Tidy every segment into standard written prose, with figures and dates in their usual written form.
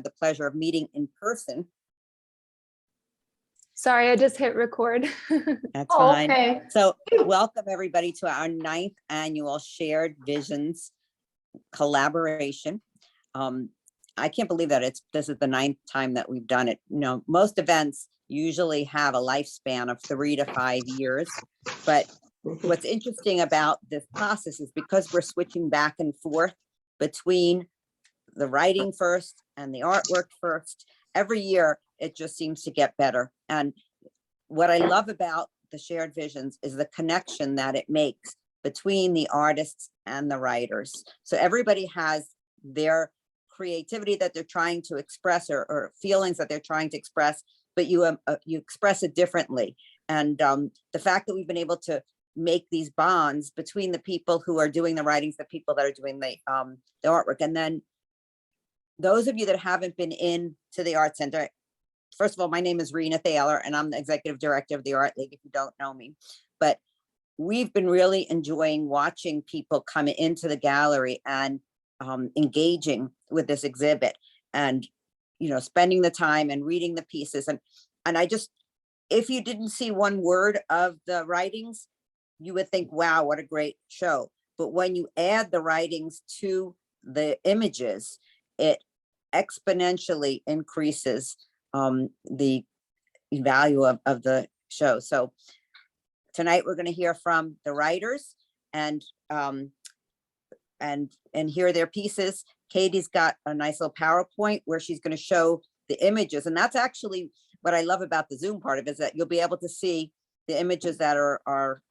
the pleasure of meeting in person. Sorry, I just hit record. That's fine. Okay. So welcome everybody to our 9th annual Shared Visions collaboration. I can't believe that this is the 9th time that we've done it. You know, most events usually have a lifespan of 3 to 5 years, but what's interesting about this process is because we're switching back and forth between the writing first and the artwork first, every year it just seems to get better. And what I love about the Shared Visions is the connection that it makes between the artists and the writers. So everybody has their creativity that they're trying to express, or feelings that they're trying to express, but you express it differently. And the fact that we've been able to make these bonds between the people who are doing the writings, the people that are doing the artwork. And then those of you that haven't been in to the Art Center, first of all, my name is Rena Thaler and I'm the executive director of the Art League, if you don't know me. But we've been really enjoying watching people come into the gallery and engaging with this exhibit, and spending the time and reading the pieces. And I just, if you didn't see one word of the writings, you would think, wow, what a great show. But when you add the writings to the images, it exponentially increases the value of the show. So tonight we're going to hear from the writers and hear their pieces. Katie's got a nice little PowerPoint where she's going to show the images, and that's actually what I love about the Zoom part of it, is that you'll be able to see the images that are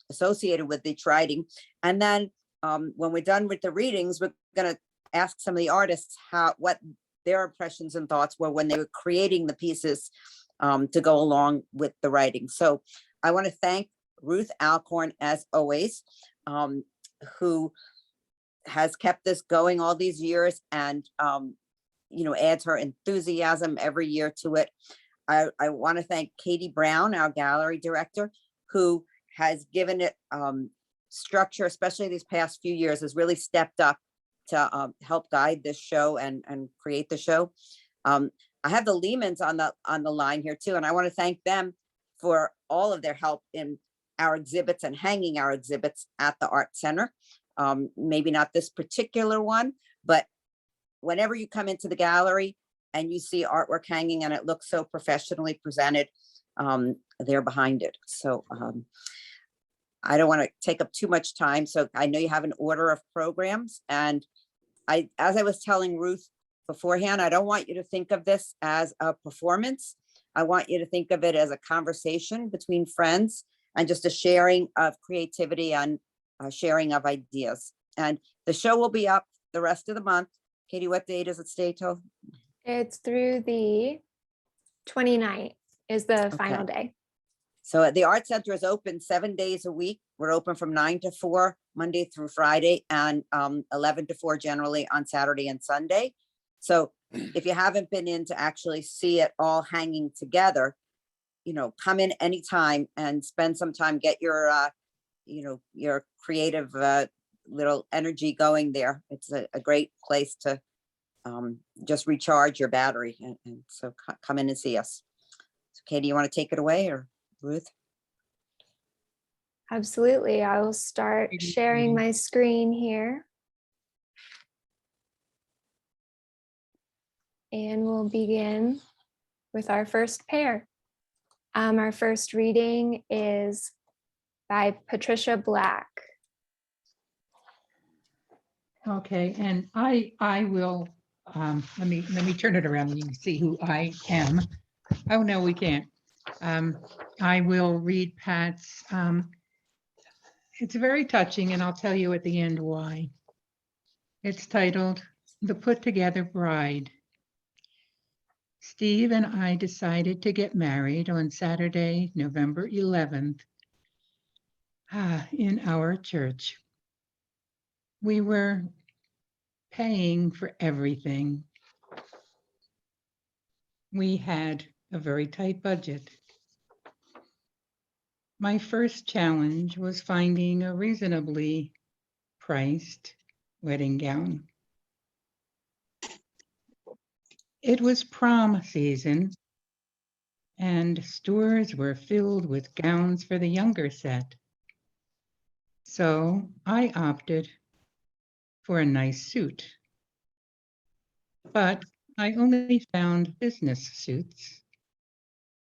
associated with each writing. And then when we're done with the readings, we're going to ask some of the artists what their impressions and thoughts were when they were creating the pieces to go along with the writing. So I want to thank Ruth Alcorn, as always, who has kept this going all these years and adds her enthusiasm every year to it. I want to thank Katie Brown, our gallery director, who has given it structure, especially these past few years, has really stepped up to help guide this show and create the show. I have the Lehmans on the line here too, and I want to thank them for all of their help in our exhibits and hanging our exhibits at the Art Center. Maybe not this particular one, but whenever you come into the gallery and you see artwork hanging and it looks so professionally presented, they're behind it. So I don't want to take up too much time. So I know you have an order of programs, and as I was telling Ruth beforehand, I don't want you to think of this as a performance. I want you to think of it as a conversation between friends and just a sharing of creativity and sharing of ideas. And the show will be up the rest of the month. Katie, what date does it stay till? It's through the 29th is the final day. So the Art Center is open 7 days a week. We're open from 9 to 4, Monday through Friday, and 11 to 4 generally on Saturday and Sunday. So if you haven't been in to actually see it all hanging together, come in anytime and spend some time, get your creative little energy going there. It's a great place to just recharge your battery. And so come in and see us. So Katie, you want to take it away, or Ruth? Absolutely. I will start sharing my screen here. And we'll begin with our first pair. Our first reading is by Patricia Black. Okay, and I will let me turn it around and you can see who I am. Oh no, we can't. I will read Pat's. It's very touching, and I'll tell you at the end why. It's titled "The Put Together Bride." Steve and I decided to get married on Saturday, November 11th, in our church. We were paying for everything. We had a very tight budget. My first challenge was finding a reasonably priced wedding gown. It was prom season, and stores were filled with gowns for the younger set. So I opted for a nice suit, but I only found business suits.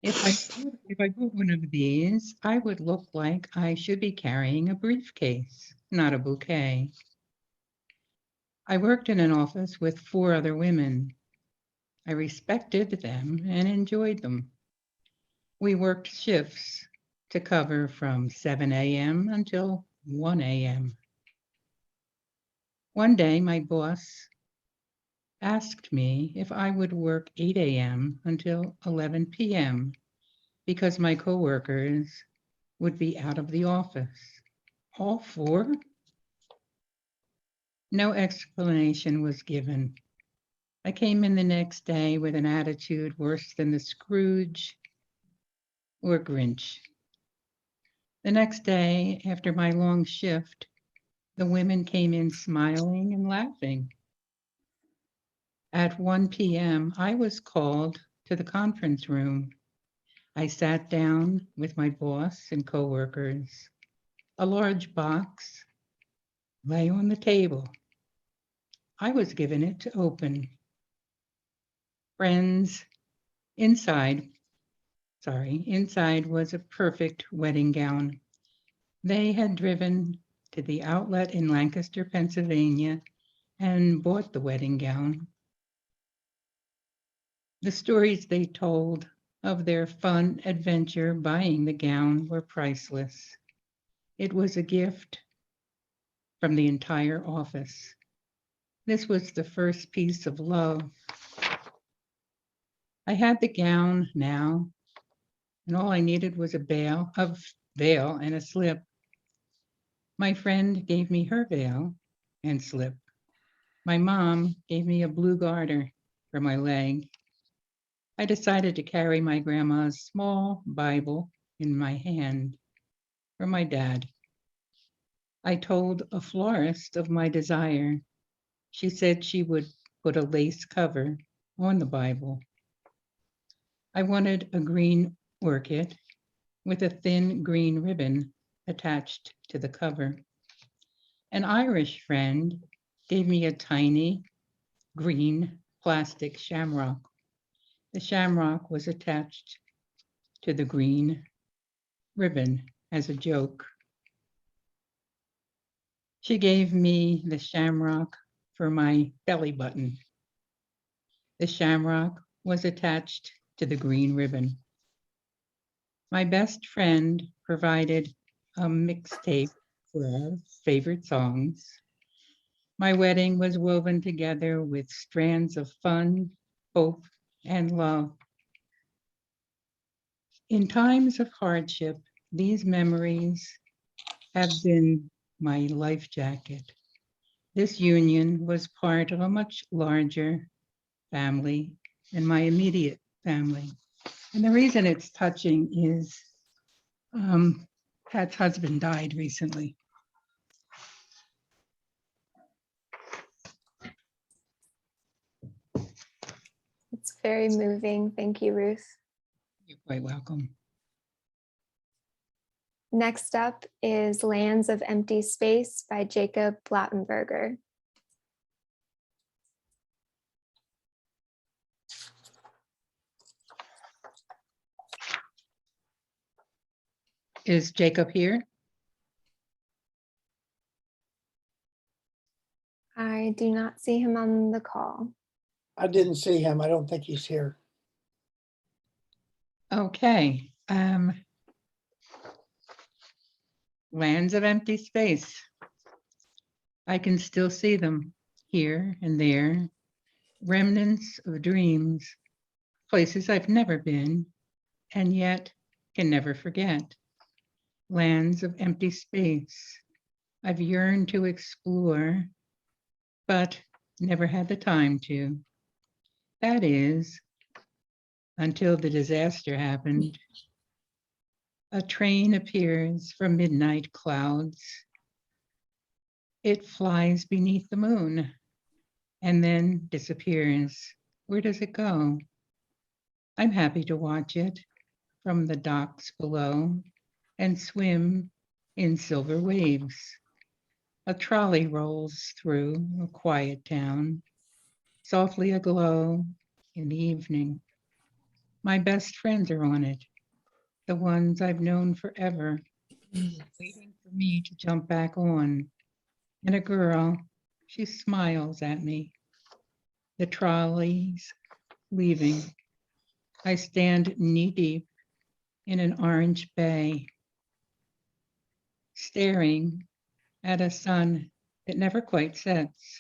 If I bought one of these, I would look like I should be carrying a briefcase, not a bouquet. I worked in an office with 4 other women. I respected them and enjoyed them. We worked shifts to cover from 7 a.m. until 1 a.m. One day, my boss asked me if I would work 8 a.m. until 11 p.m. because my coworkers would be out of the office. All 4? No explanation was given. I came in the next day with an attitude worse than the Scrooge or Grinch. The next day, after my long shift, the women came in smiling and laughing. At 1 p.m., I was called to the conference room. I sat down with my boss and coworkers. A large box lay on the table. I was given it to open. Friends, inside was a perfect wedding gown. They had driven to the outlet in Lancaster, Pennsylvania, and bought the wedding gown. The stories they told of their fun adventure buying the gown were priceless. It was a gift from the entire office. This was the first piece of love. I had the gown now, and all I needed was a veil and a slip. My friend gave me her veil and slip. My mom gave me a blue garter for my leg. I decided to carry my grandma's small Bible in my hand for my dad. I told a florist of my desire. She said she would put a lace cover on the Bible. I wanted a green orchid with a thin green ribbon attached to the cover. An Irish friend gave me a tiny green plastic shamrock. The shamrock was attached to the green ribbon as a joke. She gave me the shamrock for my belly button. The shamrock was attached to the green ribbon. My best friend provided a mixtape for our favorite songs. My wedding was woven together with strands of fun, hope, and love. In times of hardship, these memories have been my life jacket. This union was part of a much larger family and my immediate family. And the reason it's touching is Pat's husband died recently. It's very moving. Thank you, Ruth. You're quite welcome. Next up is Lands of Empty Space by Jacob Blattenberger. Is Jacob here? I do not see him on the call. I didn't see him. I don't think he's here. Okay. Lands of Empty Space. I can still see them here and there, remnants of dreams, places I've never been, and yet can never forget. Lands of empty space I've yearned to explore, but never had the time to. That is, until the disaster happened. A train appears from midnight clouds. It flies beneath the moon and then disappears Where does it go? I'm happy to watch it from the docks below and swim in silver waves. A trolley rolls through a quiet town, softly aglow in the evening. My best friends are on it, the ones I've known forever, waiting for me to jump back on. And a girl, she smiles at me. The trolley's leaving. I stand knee-deep in an orange bay, staring at a sun that never quite sets.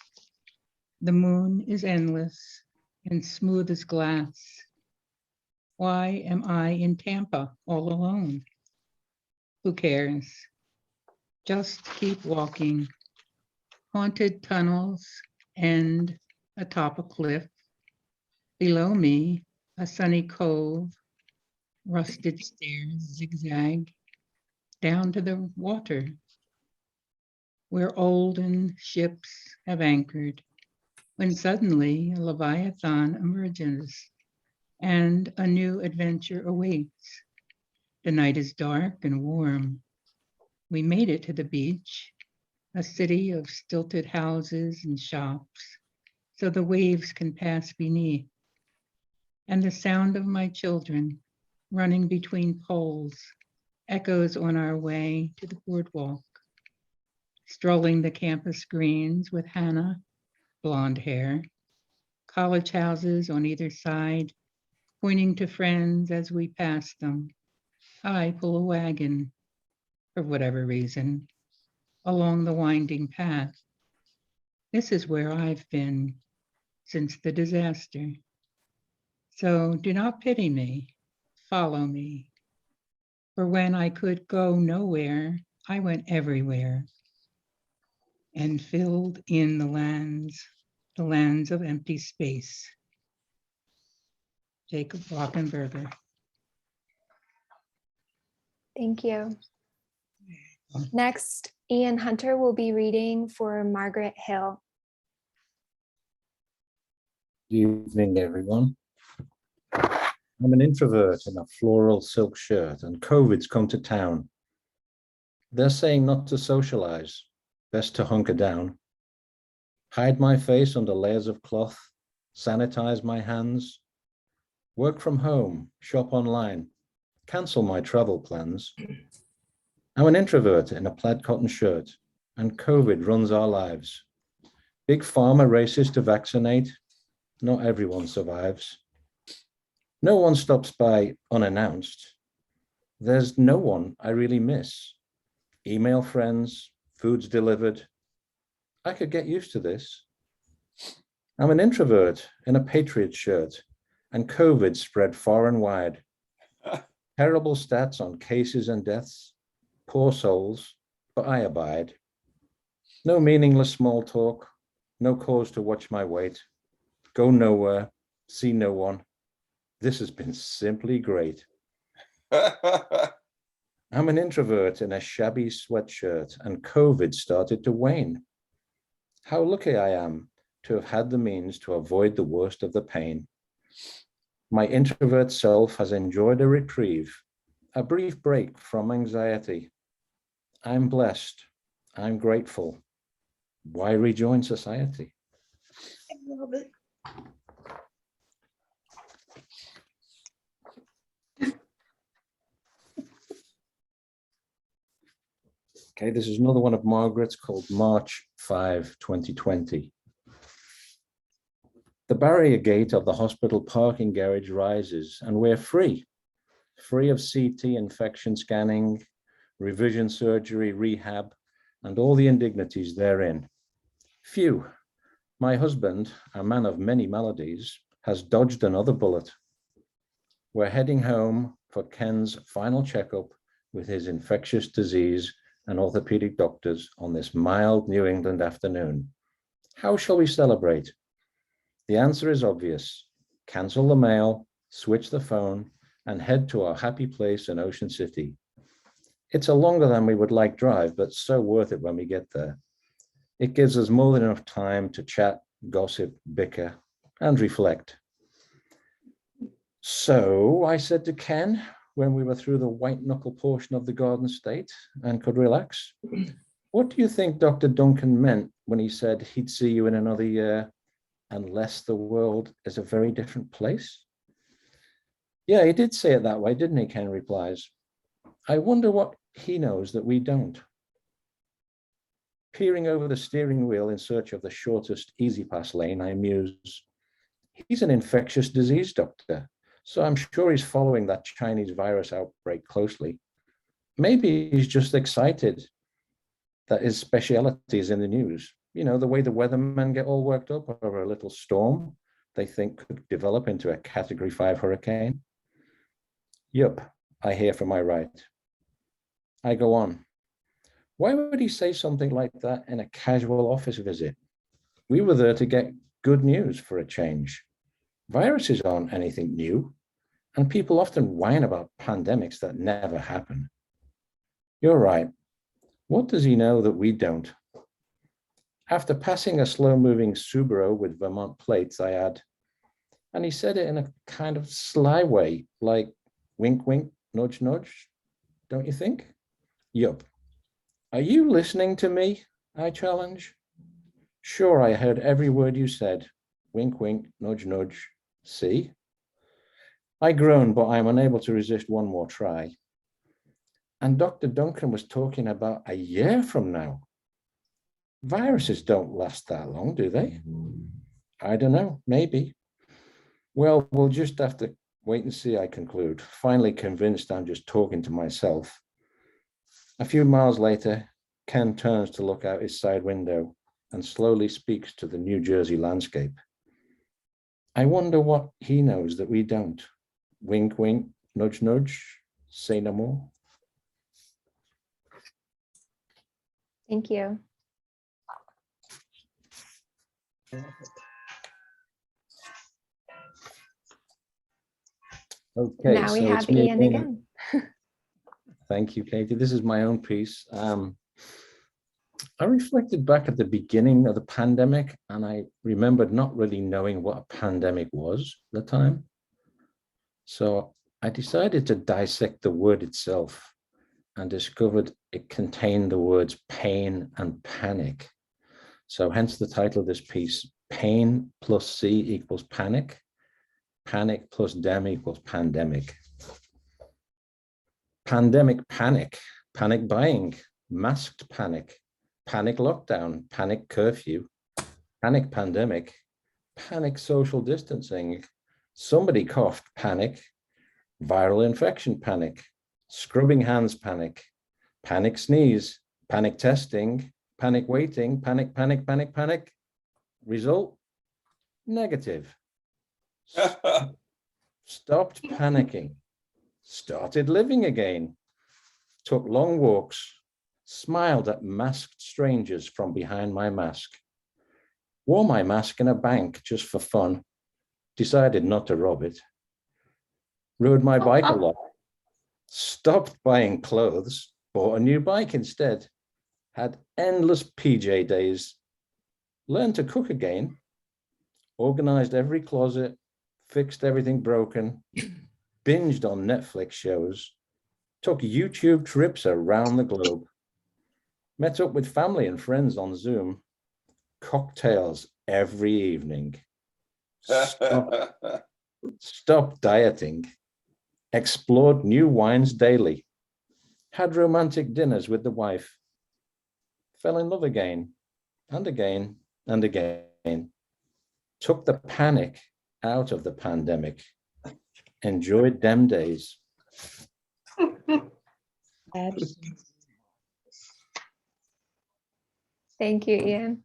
The moon is endless and smooth as glass. Why am I in Tampa all alone? Who cares? Just keep walking. Haunted tunnels end atop a cliff. Below me, a sunny cove, rusted stairs zigzag down to the water, where olden ships have anchored, when suddenly a leviathan emerges and a new adventure awaits. The night is dark and warm. We made it to the beach, a city of stilted houses and shops, so the waves can pass beneath. And the sound of my children running between poles echoes on our way to the boardwalk. Strolling the campus greens with Hannah, blonde hair, college houses on either side, pointing to friends as we pass them. I pull a wagon, for whatever reason, along the winding path. This is where I've been since the disaster. So do not pity me, follow me. For when I could go nowhere, I went everywhere and filled in the lands of empty space. Jacob Wachenberger. Thank you. Next, Ian Hunter will be reading for Margaret Hill. Good evening, everyone. I'm an introvert in a floral silk shirt, and COVID's come to town. They're saying not to socialize, best to hunker down. Hide my face under layers of cloth, sanitize my hands, work from home, shop online, cancel my travel plans. I'm an introvert in a plaid cotton shirt, and COVID runs our lives. Big pharma races to vaccinate. Not everyone survives. No one stops by unannounced. There's no one I really miss. Email friends, foods delivered. I could get used to this. I'm an introvert in a Patriot shirt, and COVID spread far and wide. Terrible stats on cases and deaths. Poor souls, but I abide. No meaningless small talk. No cause to watch my weight. Go nowhere, see no one. This has been simply great. I'm an introvert in a shabby sweatshirt, and COVID started to wane. How lucky I am to have had the means to avoid the worst of the pain. My introvert self has enjoyed a reprieve, a brief break from anxiety. I'm blessed. I'm grateful. Why rejoin society? I love it. Okay, this is another one of Margaret's called March 5, 2020. The barrier gate of the hospital parking garage rises, and we're free of CT infection scanning, revision surgery, rehab, and all the indignities therein. Phew, my husband, a man of many maladies, has dodged another bullet. We're heading home for Ken's final checkup with his infectious disease and orthopedic doctors on this mild New England afternoon. How shall we celebrate? The answer is obvious. Cancel the mail, switch the phone, and head to our happy place in Ocean City. It's a longer than we would like drive, but so worth it when we get there. It gives us more than enough time to chat, gossip, bicker, and reflect. So I said to Ken, when we were through the white knuckle portion of the Garden State and could relax, what do you think Dr. Duncan meant when he said he'd see you in another year unless the world is a very different place? Yeah, he did say it that way, didn't he? Ken replies. I wonder what he knows that we don't. Peering over the steering wheel in search of the shortest easy pass lane, I muse. He's an infectious disease doctor, so I'm sure he's following that Chinese virus outbreak closely. Maybe he's just excited that his specialty is in the news. You know, the way the weathermen get all worked up over a little storm they think could develop into a Category 5 hurricane. Yup, I hear from my right. I go on. Why would he say something like that in a casual office visit? We were there to get good news for a change. Viruses aren't anything new, and people often whine about pandemics that never happen. You're right. What does he know that we don't? After passing a slow-moving Subaru with Vermont plates, I add, and he said it in a kind of sly way, like wink, wink, nudge, nudge, don't you think? Yup. Are you listening to me? I challenge. Sure, I heard every word you said. Wink, wink, nudge, nudge. See? I groan, but I'm unable to resist one more try. And Dr. Duncan was talking about a year from now. Viruses don't last that long, do they? I don't know, maybe. Well, we'll just have to wait and see, I conclude, finally convinced I'm just talking to myself. A few miles later, Ken turns to look out his side window and slowly speaks to the New Jersey landscape. I wonder what he knows that we don't. Wink, wink, nudge, nudge, say no more. Thank you. Okay, Now we so have it's me Ian again. Thank you, Katie. This is my own piece. I reflected back at the beginning of the pandemic, and I remembered not really knowing what a pandemic was at the time. So I decided to dissect the word itself and discovered it contained the words pain and panic. So hence the title of this piece, Pain plus C equals panic. Panic plus dem equals pandemic. Pandemic panic, panic buying, masked panic, panic lockdown, panic curfew, panic pandemic, panic social distancing, somebody coughed panic, viral infection panic, scrubbing hands panic, panic sneeze, panic testing, panic waiting, panic, panic, panic, panic. Result, negative. Stopped panicking, started living again, took long walks, smiled at masked strangers from behind my mask, wore my mask in a bank just for fun, decided not to rob it, rode my bike a lot, stopped buying clothes, bought a new bike instead, had endless PJ days, learned to cook again, organized every closet, fixed everything broken, binged on Netflix shows, took YouTube trips around the globe, met up with family and friends on Zoom, cocktails every evening, stopped dieting, explored new wines daily, had romantic dinners with the wife, fell in love again and again and again, took the panic out of the pandemic, enjoyed them days. Thank you, Ian.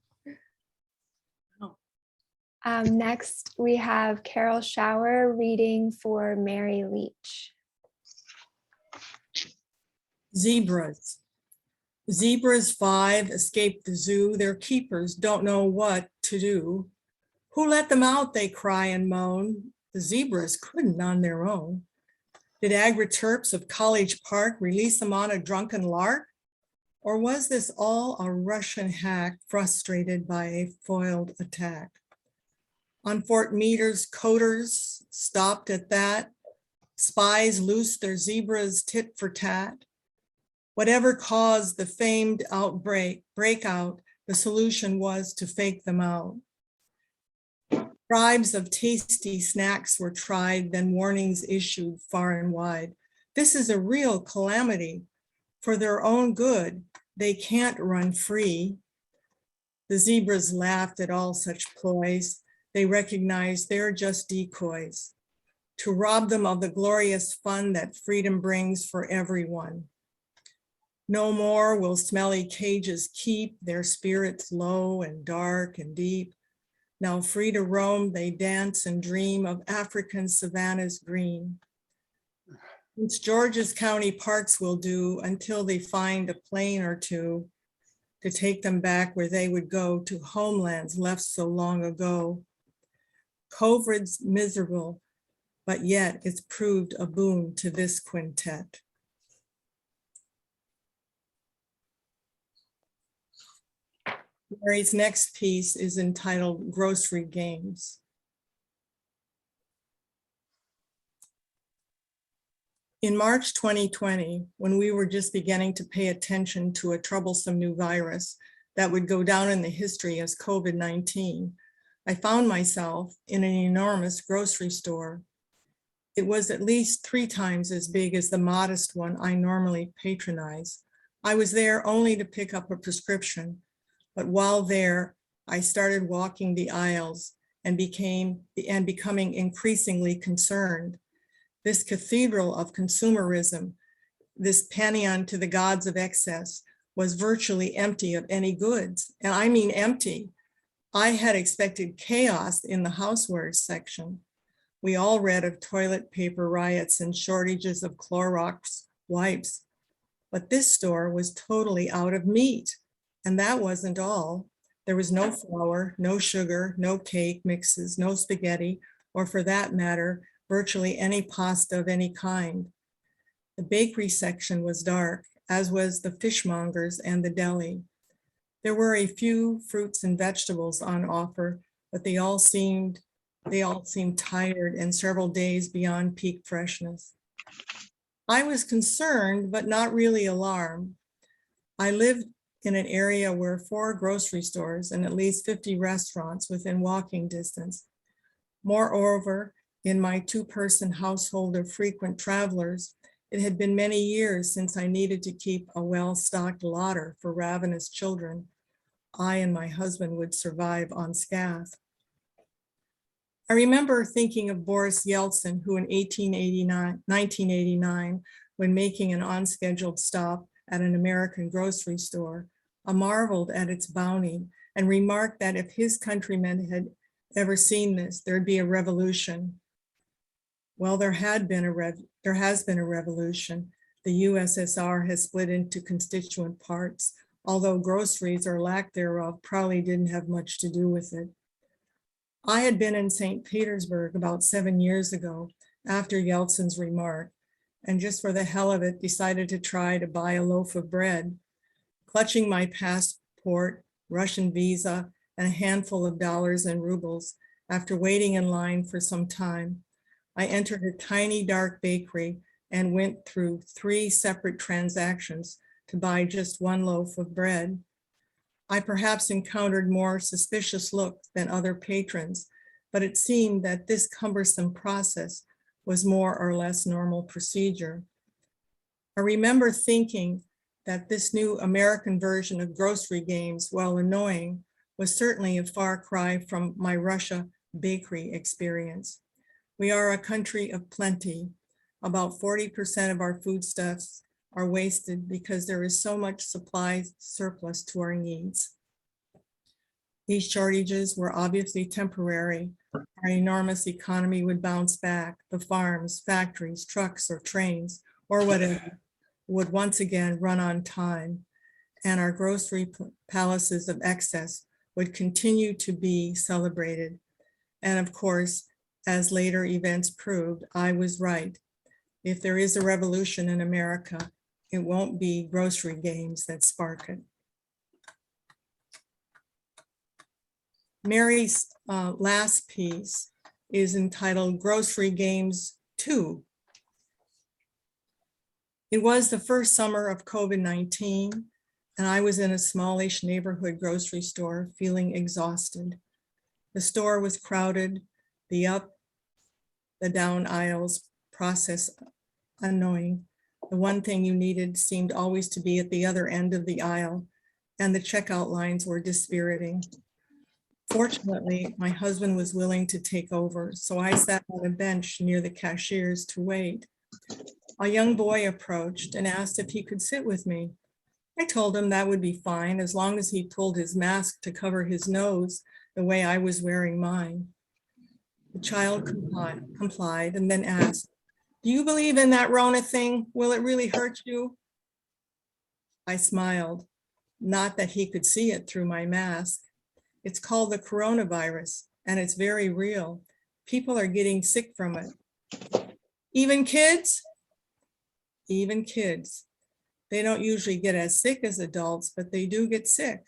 Next, we have Carol Shower reading for Mary Leach. Zebras. Zebras 5 escaped the zoo. Their keepers don't know what to do. Who let them out, they cry and moan. The zebras couldn't on their own. Did agri-terps of College Park release them on a drunken lark? Or was this all a Russian hack frustrated by a foiled attack? On Fort Meader's coders stopped at that. Spies loosed their zebras tit for tat. Whatever caused the famed breakout, the solution was to fake them out. Tribes of tasty snacks were tried, then warnings issued far and wide. This is a real calamity. For their own good, they can't run free. The zebras laughed at all such ploys. They recognized they're just decoys to rob them of the glorious fun that freedom brings for everyone. No more will smelly cages keep their spirits low and dark and deep. Now free to roam, they dance and dream of African savannas green. Prince George's County parks will do until they find a plane or two to take them back where they would go to homelands left so long ago. COVID's miserable, but yet it's proved a boon to this quintet. Mary's next piece is entitled Grocery Games. In March 2020, when we were just beginning to pay attention to a troublesome new virus that would go down in the history as COVID-19, I found myself in an enormous grocery store. It was at least 3 times as big as the modest one I normally patronize. I was there only to pick up a prescription, but while there, I started walking the aisles and becoming increasingly concerned. This cathedral of consumerism, this pantheon to the gods of excess, was virtually empty of any goods, and I mean empty. I had expected chaos in the housewares section. We all read of toilet paper riots and shortages of Clorox wipes, but this store was totally out of meat. And that wasn't all. There was no flour, no sugar, no cake mixes, no spaghetti, or for that matter, virtually any pasta of any kind. The bakery section was dark, as was the fishmongers and the deli. There were a few fruits and vegetables on offer, but they all seemed tired and several days beyond peak freshness. I was concerned, but not really alarmed. I lived in an area where 4 grocery stores and at least 50 restaurants within walking distance. Moreover, in my 2-person household of frequent travelers, it had been many years since I needed to keep a well-stocked larder for ravenous children. I and my husband would survive on scath. I remember thinking of Boris Yeltsin, who in 1989, when making an unscheduled stop at an American grocery store, marveled at its bounty and remarked that if his countrymen had ever seen this, there'd be a revolution. Well, there has been a revolution. The USSR has split into constituent parts, although groceries or lack thereof probably didn't have much to do with it. I had been in St. Petersburg about 7 years ago after Yeltsin's remark, and just for the hell of it, decided to try to buy a loaf of bread. Clutching my passport, Russian visa, and a handful of dollars and rubles, after waiting in line for some time, I entered a tiny dark bakery and went through 3 separate transactions to buy just 1 loaf of bread. I perhaps encountered more suspicious looks than other patrons, but it seemed that this cumbersome process was more or less normal procedure. I remember thinking that this new American version of grocery games, while annoying, was certainly a far cry from my Russia bakery experience. We are a country of plenty. About 40% of our foodstuffs are wasted because there is so much supply surplus to our needs. These shortages were obviously temporary. Our enormous economy would bounce back. The farms, factories, trucks, or trains, or whatever, would once again run on time, and our grocery palaces of excess would continue to be celebrated. And of course, as later events proved, I was right. If there is a revolution in America, it won't be grocery games that spark it. Mary's last piece is entitled Grocery Games 2. It was the first summer of COVID-19, and I was in a smallish neighborhood grocery store feeling exhausted. The store was crowded, the up, the down aisles process annoying. The one thing you needed seemed always to be at the other end of the aisle, and the checkout lines were dispiriting. Fortunately, my husband was willing to take over, so I sat on a bench near the cashiers to wait. A young boy approached and asked if he could sit with me. I told him that would be fine as long as he pulled his mask to cover his nose the way I was wearing mine. The child complied and then asked, "Do you believe in that Rona thing? Will it really hurt you?" I smiled, not that he could see it through my mask. It's called the coronavirus, and it's very real. People are getting sick from it. Even kids? Even kids. They don't usually get as sick as adults, but they do get sick.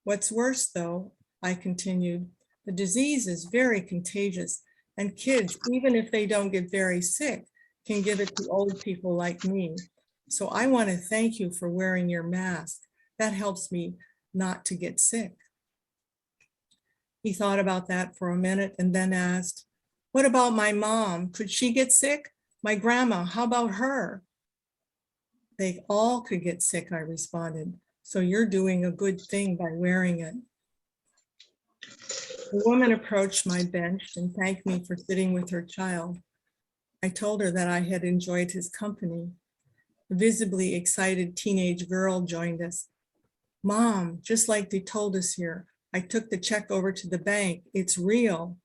What's worse though, I continued, the disease is very contagious, and kids, even if they don't get very sick, can give it to old people like me. So I want to thank you for wearing your mask. That helps me not to get sick. He thought about that for a minute and then asked, "What about my mom? Could she get sick? My grandma, how about her?" "They all could get sick," I responded. "So you're doing a good thing by wearing it." The woman approached my bench and thanked me for sitting with her child. I told her that I had enjoyed his company. A visibly excited teenage girl joined us. "Mom, just like they told us here, I took the check over to the bank. It's real."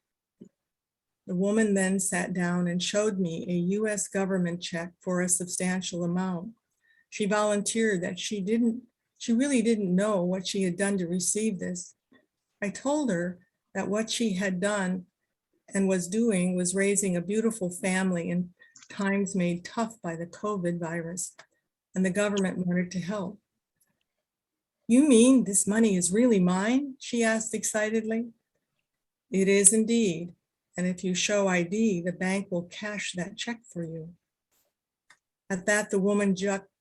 The woman then sat down and showed me a US government check for a substantial amount. She volunteered that she really didn't know what she had done to receive this. I told her that what she had done and was doing was raising a beautiful family in times made tough by the COVID virus, and the government wanted to help. "You mean this money is really mine?" she asked excitedly. "It is indeed. And if you show ID, the bank will cash that check for you." At that, the woman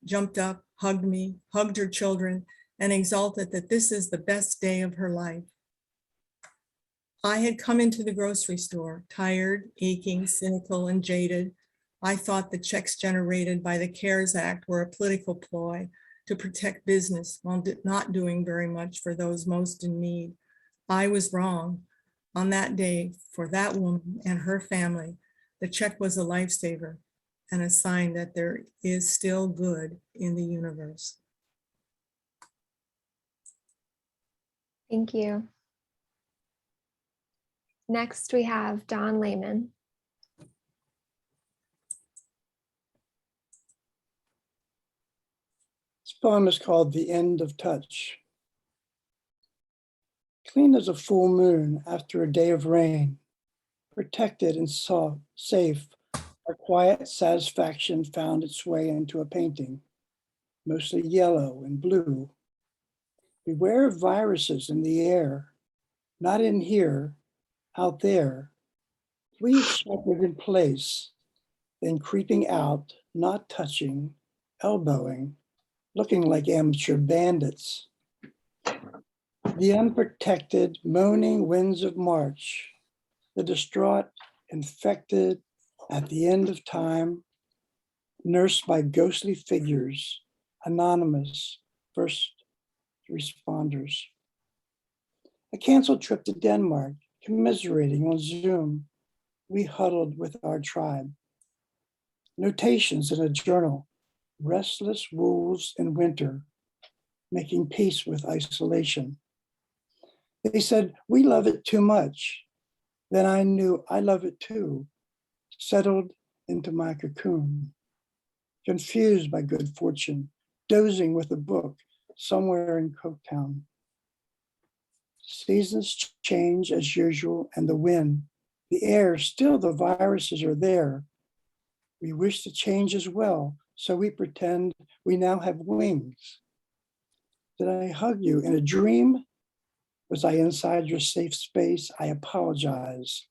jumped up, hugged me, hugged her children, and exulted that this is the best day of her life. I had come into the grocery store, tired, aching, cynical, and jaded. I thought the checks generated by the CARES Act were a political ploy to protect business while not doing very much for those most in need. I was wrong. On that day, for that woman and her family, the check was a lifesaver and a sign that there is still good in the universe. Thank you. Next, we have Don Lehman. This poem is called The End of Touch. Clean as a full moon after a day of rain, protected and safe, our quiet satisfaction found its way into a painting, mostly yellow and blue. Beware of viruses in the air, not in here, out there. Please sheltered in place, then creeping out, not touching, elbowing, looking like amateur bandits. The unprotected, moaning winds of March, the distraught, infected at the end of time, nursed by ghostly figures, anonymous first responders. A canceled trip to Denmark, commiserating on Zoom, we huddled with our tribe. Notations in a journal, restless wolves in winter, making peace with isolation. They said, we love it too much. Then I knew I love it too, settled into my cocoon, confused by good fortune, dozing with a book somewhere in Coketown. Seasons change as usual, and the wind, the air, still the viruses are there. We wish to change as well, so we pretend we now have wings. Did I hug you in a dream? Was I inside your safe space? I apologize.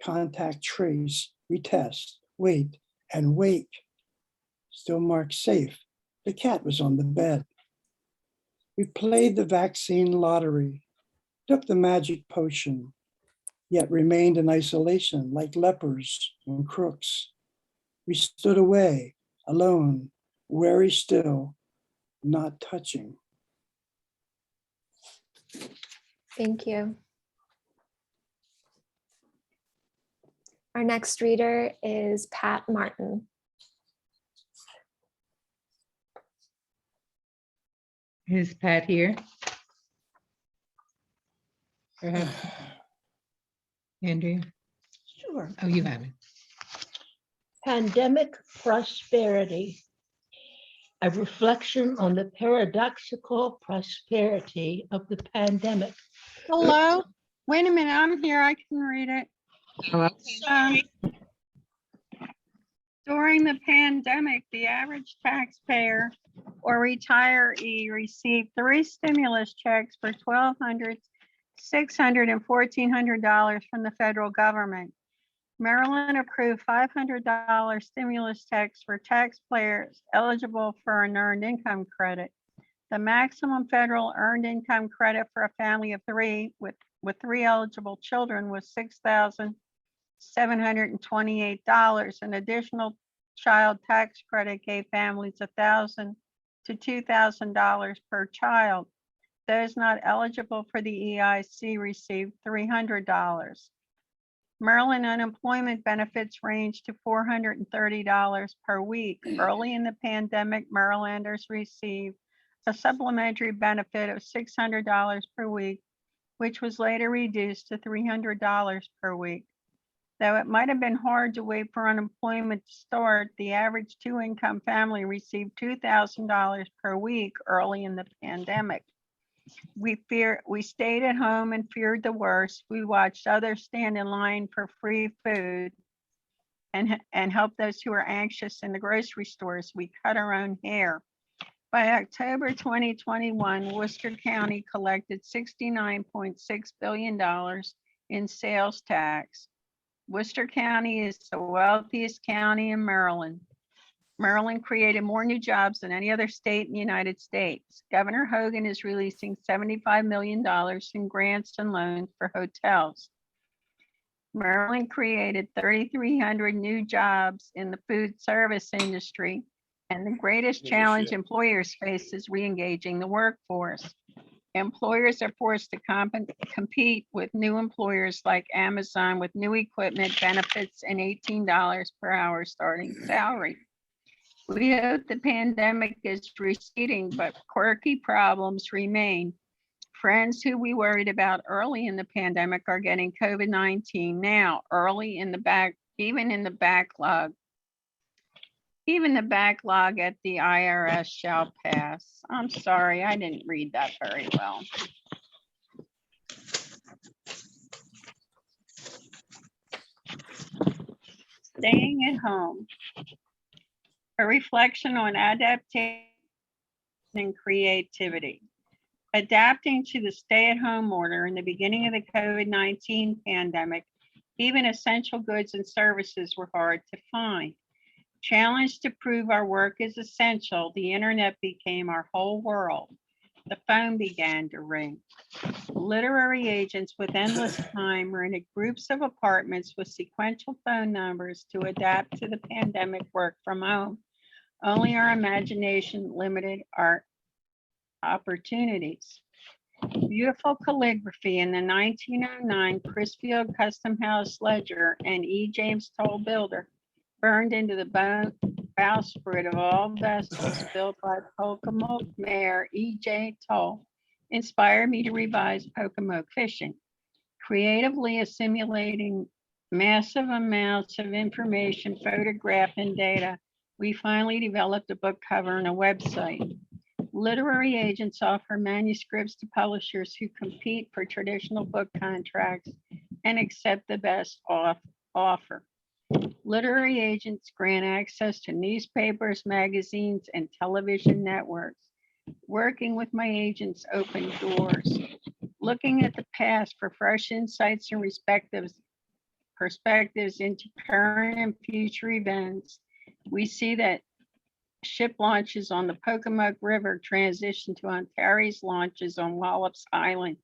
Contact trace, retest, wait, and wake. still marked safe. The cat was on the bed. We played the vaccine lottery, took the magic potion, yet remained in isolation like lepers and crooks. We stood away, alone, very still, not touching. Thank you. Our next reader is Pat Martin. Is Pat here? Perhaps, Andrea? Sure. Oh, you have it. Pandemic prosperity. A reflection on the paradoxical prosperity of the pandemic. Hello? Wait a minute, I'm here, I can read it. Um, During the pandemic, the average taxpayer or retiree received 3 stimulus checks for $1,200, $600, and $1,400 from the federal government. Maryland approved $500 stimulus checks for taxpayers eligible for an earned income credit. The maximum federal earned income credit for a family of 3 with 3 eligible children was $6,728. An additional child tax credit gave families $1,000 to $2,000 per child. Those not eligible for the EIC received $300. Maryland unemployment benefits range to $430 per week. Early in the pandemic, Marylanders received a supplementary benefit of $600 per week, which was later reduced to $300 per week. Though it might have been hard to wait for unemployment to start, the average 2-income family received $2,000 per week early in the pandemic. We stayed at home and feared the worst. We watched others stand in line for free food and help those who were anxious in the grocery stores. We cut our own hair. By October 2021, Worcester County collected $69.6 billion in sales tax. Worcester County is the wealthiest county in Maryland. Maryland created more new jobs than any other state in the United States. Governor Hogan is releasing $75 million in grants and loans for hotels. Maryland created 3,300 new jobs in the food service industry, and the greatest challenge employers face is re-engaging the workforce. Employers are forced to compete with new employers like Amazon with new equipment, benefits, and $18 per hour starting salary. We hope the pandemic is receding, but quirky problems remain. Friends who we worried about early in the pandemic are getting COVID-19 now, early in the backlog. Even the backlog at the IRS shall pass. I'm sorry, I didn't read that very well. Staying at home. A reflection on adaptation and creativity. Adapting to the stay-at-home order in the beginning of the COVID-19 pandemic, even essential goods and services were hard to find. Challenged to prove our work is essential, the internet became our whole world. The phone began to ring. Literary agents with endless time rented groups of apartments with sequential phone numbers to adapt to the pandemic work from home. Only our imagination limited our opportunities. Beautiful calligraphy in the 1909 Crisfield Custom House Ledger and E. James Toll Builder burned into the bowsprit of all vessels built by Pocomoke Mayor E.J. Toll inspired me to revise Pocomoke fishing, creatively assimilating massive amounts of information, photograph, and data. We finally developed a book cover and a website. Literary agents offer manuscripts to publishers who compete for traditional book contracts and accept the best offer. Literary agents grant access to newspapers, magazines, and television networks. Working with my agents opened doors. Looking at the past for fresh insights and perspectives into current and future events, we see that ship launches on the Pocomoke River transition to Ontario's launches on Wallops Island.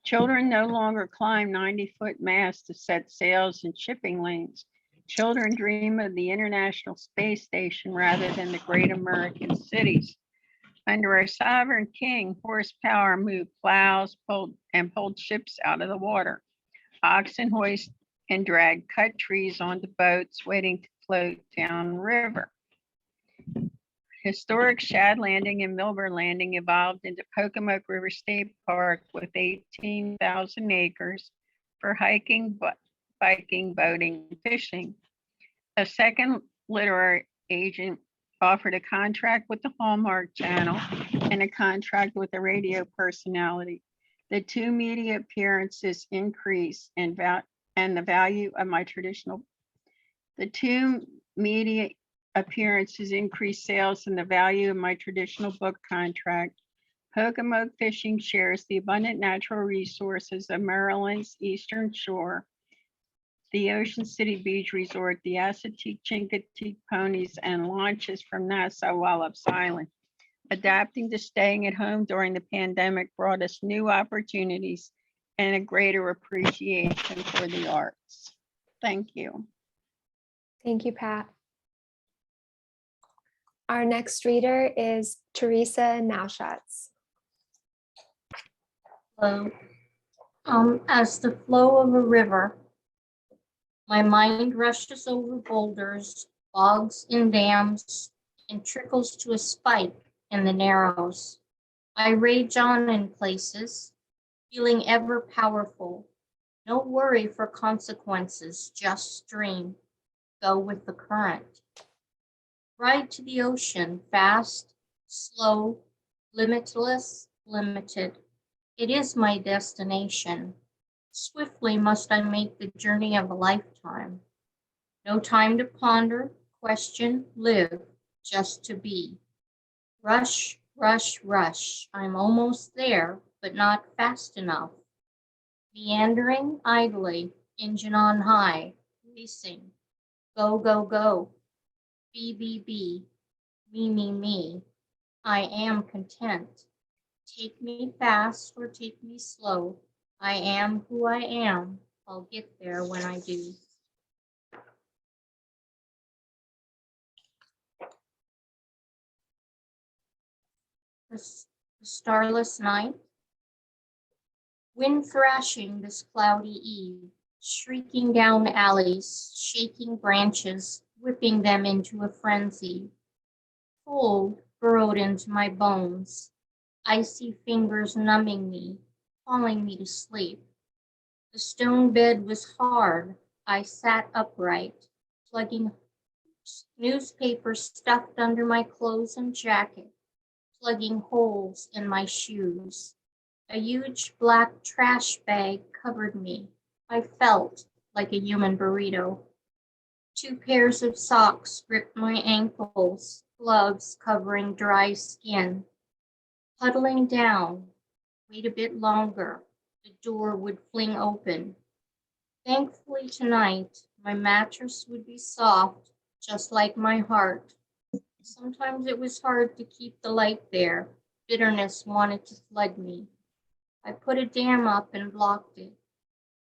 Children no longer climb 90-foot masts to set sails in shipping lanes. Children dream of the International Space Station rather than the great American cities. Under our sovereign king, horsepower moved plows, pulled ships out of the water. Oxen hoist and drag cut trees onto boats waiting to float downriver. Historic Shad Landing and Milburn Landing evolved into Pocomoke River State Park with 18,000 acres for hiking, biking, boating, and fishing. A second literary agent offered a contract with the Hallmark Channel and a contract with a radio personality. The two media appearances increase and the value of my traditional. The two media appearances increase sales and the value of my traditional book contract. Pocomoke Fishing shares the abundant natural resources of Maryland's Eastern Shore, the Ocean City Beach Resort, the Assateague Chincoteague ponies, and launches from Nassau Wallops Island. Adapting to staying at home during the pandemic brought us new opportunities and a greater appreciation for the arts. Thank you. Thank you, Pat. Our next reader is Teresa Nauschatz. Hello. As the flow of a river, my mind rushes over boulders, bogs, and dams, and trickles to a spike in the narrows. I rage on in places, feeling ever powerful. No worry for consequences, just stream. Go with the current. Ride to the ocean, fast, slow, limitless, limited. It is my destination. Swiftly must I make the journey of a lifetime. No time to ponder, question, live, just to be. Rush, rush, rush. I'm almost there, but not fast enough. Meandering idly, engine on high, racing. Go, go, go. Be, be, me. I am content. Take me fast or take me slow. I am who I am. I'll get there when I do. The starless night. Wind thrashing this cloudy eve, shrieking down alleys, shaking branches, whipping them into a frenzy. Cold burrowed into my bones, icy fingers numbing me, calling me to sleep. The stone bed was hard. I sat upright, plugging newspaper stuffed under my clothes and jacket, plugging holes in my shoes. A huge black trash bag covered me. I felt like a human burrito. 2 pairs of socks gripped my ankles, gloves covering dry skin. Huddling down, wait a bit longer, the door would fling open. Thankfully tonight, my mattress would be soft, just like my heart. Sometimes it was hard to keep the light there. Bitterness wanted to flood me. I put a dam up and blocked it.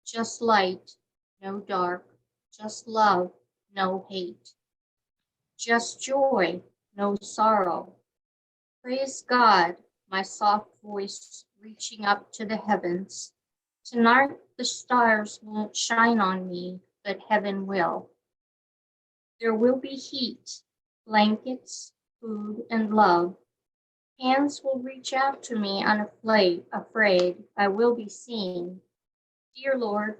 Just light, no dark. Just love, no hate. Just joy, no sorrow. Praise God, my soft voice reaching up to the heavens. Tonight the stars won't shine on me, but heaven will. There will be heat, blankets, food, and love. Hands will reach out to me unafraid, I will be seen. Dear Lord,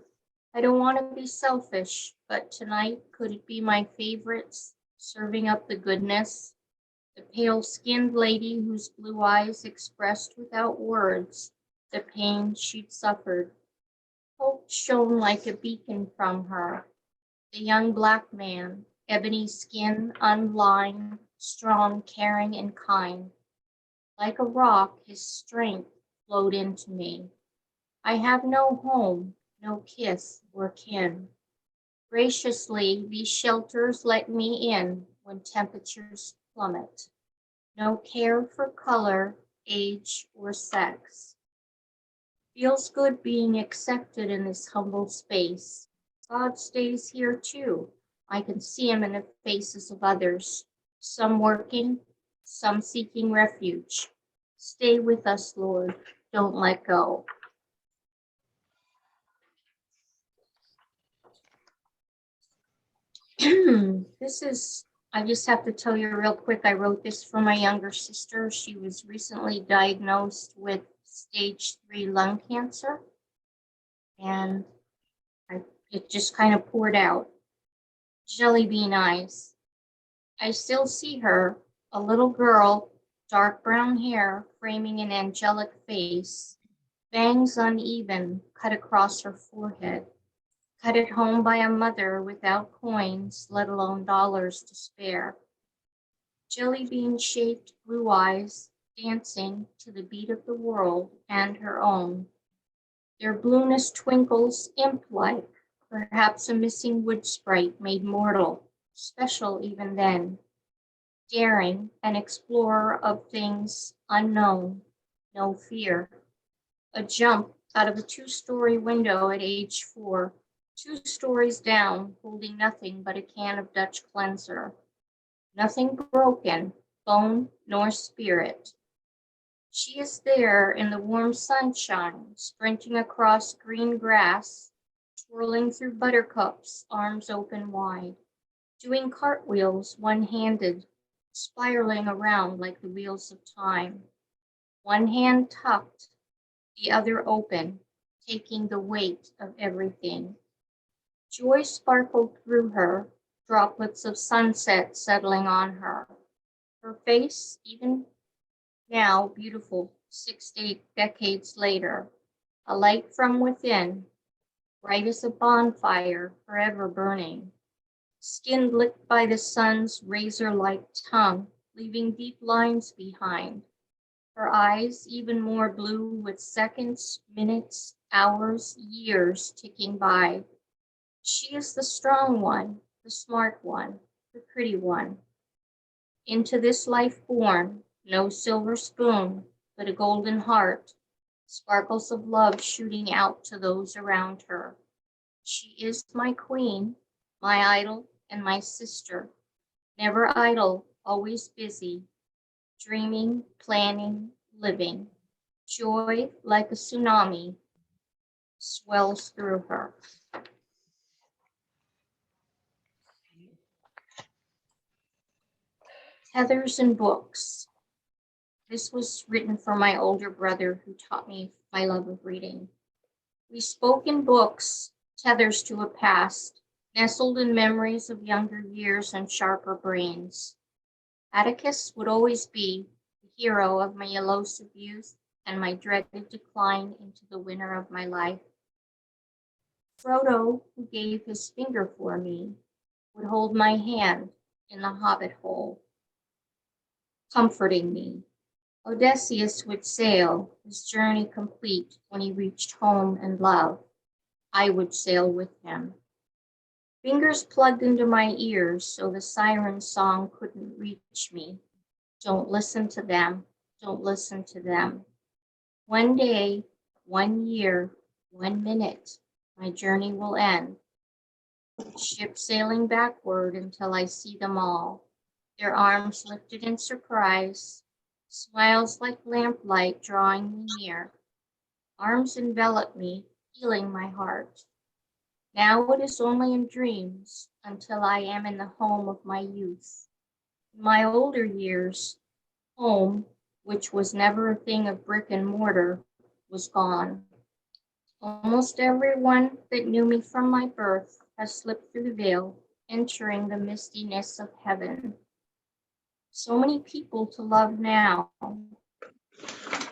I don't want to be selfish, but tonight could it be my favorites serving up the goodness? The pale-skinned lady whose blue eyes expressed without words the pain she'd suffered. Hope shone like a beacon from her. The young black man, ebony skin, unlined, strong, caring, and kind. Like a rock, his strength flowed into me. I have no home, no kiss or kin. Graciously, these shelters let me in when temperatures plummet. No care for color, age, or sex. Feels good being accepted in this humble space. God stays here too. I can see him in the faces of others, some working, some seeking refuge. Stay with us, Lord. Don't let go. I just have to tell you real quick, I wrote this for my younger sister. She was recently diagnosed with stage 3 lung cancer. And it just kind of poured out. Jelly bean eyes. I still see her, a little girl, dark brown hair framing an angelic face, bangs uneven cut across her forehead, cut at home by a mother without coins, let alone dollars to spare. Jelly bean shaped blue eyes dancing to the beat of the world and her own. Their blueness twinkles imp-like, perhaps a missing wood sprite made mortal, special even then. Daring, an explorer of things unknown, no fear. A jump out of a 2-story window at age 4, 2 stories down, holding nothing but a can of Dutch cleanser. Nothing broken, bone nor spirit. She is there in the warm sunshine, sprinting across green grass, twirling through buttercups, arms open wide, doing cartwheels one-handed, spiraling around like the wheels of time. One hand tucked, the other open, taking the weight of everything. Joy sparkled through her, droplets of sunset settling on her. Her face, even now beautiful 6 to 8 decades later, a light from within, bright as a bonfire, forever burning. Skin licked by the sun's razor-like tongue, leaving deep lines behind. Her eyes even more blue with seconds, minutes, hours, years ticking by. She is the strong one, the smart one, the pretty one. Into this life born, no silver spoon, but a golden heart, sparkles of love shooting out to those around her. She is my queen, my idol, and my sister. Never idle, always busy, dreaming, planning, living. Joy, like a tsunami, swells through her. Tethers and books. This was written for my older brother who taught me my love of reading. We spoke in books, tethers to a past, nestled in memories of younger years and sharper brains. Atticus would always be the hero of my elusive youth and my dreaded decline into the winter of my life. Frodo, who gave his finger for me, would hold my hand in the hobbit hole, comforting me. Odysseus would sail, his journey complete when he reached home and love. I would sail with him. Fingers plugged into my ears so the siren song couldn't reach me. Don't listen to them, don't listen to them. One day, 1 year, 1 minute, my journey will end. Ship sailing backward until I see them all, their arms lifted in surprise, smiles like lamplight drawing me near. Arms envelop me, healing my heart. Now it is only in dreams until I am in the home of my youth. In my older years, home, which was never a thing of brick and mortar, was gone. Almost everyone that knew me from my birth has slipped through the veil, entering the mistiness of heaven. So many people to love now,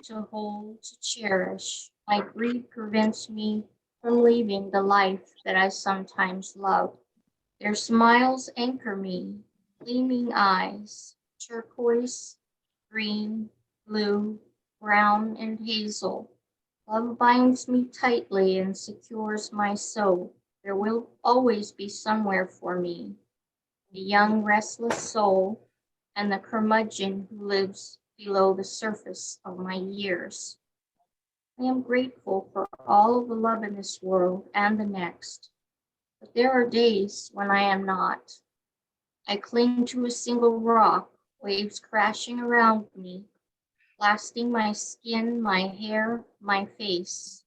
to hold, to cherish. My greed prevents me from leaving the life that I sometimes love. Their smiles anchor me, gleaming eyes, turquoise, green, blue, brown, and hazel. Love binds me tightly and secures my soul. There will always be somewhere for me, the young restless soul, and the curmudgeon who lives below the surface of my years. I am grateful for all of the love in this world and the next, but there are days when I am not. I cling to a single rock, waves crashing around me, blasting my skin, my hair, my face.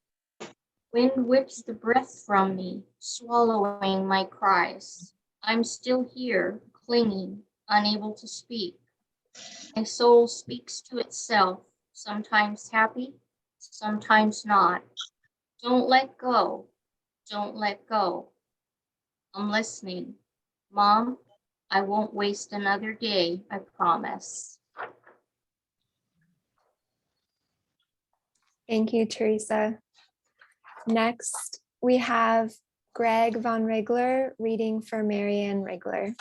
Wind whips the breath from me, swallowing my cries. I'm still here, clinging, unable to speak. My soul speaks to itself, sometimes happy, sometimes not. Don't let go. Don't let go. I'm listening. Mom, I won't waste another day, I promise. Thank you, Teresa. Next, we have Greg von Rigler reading for Marianne Rigler.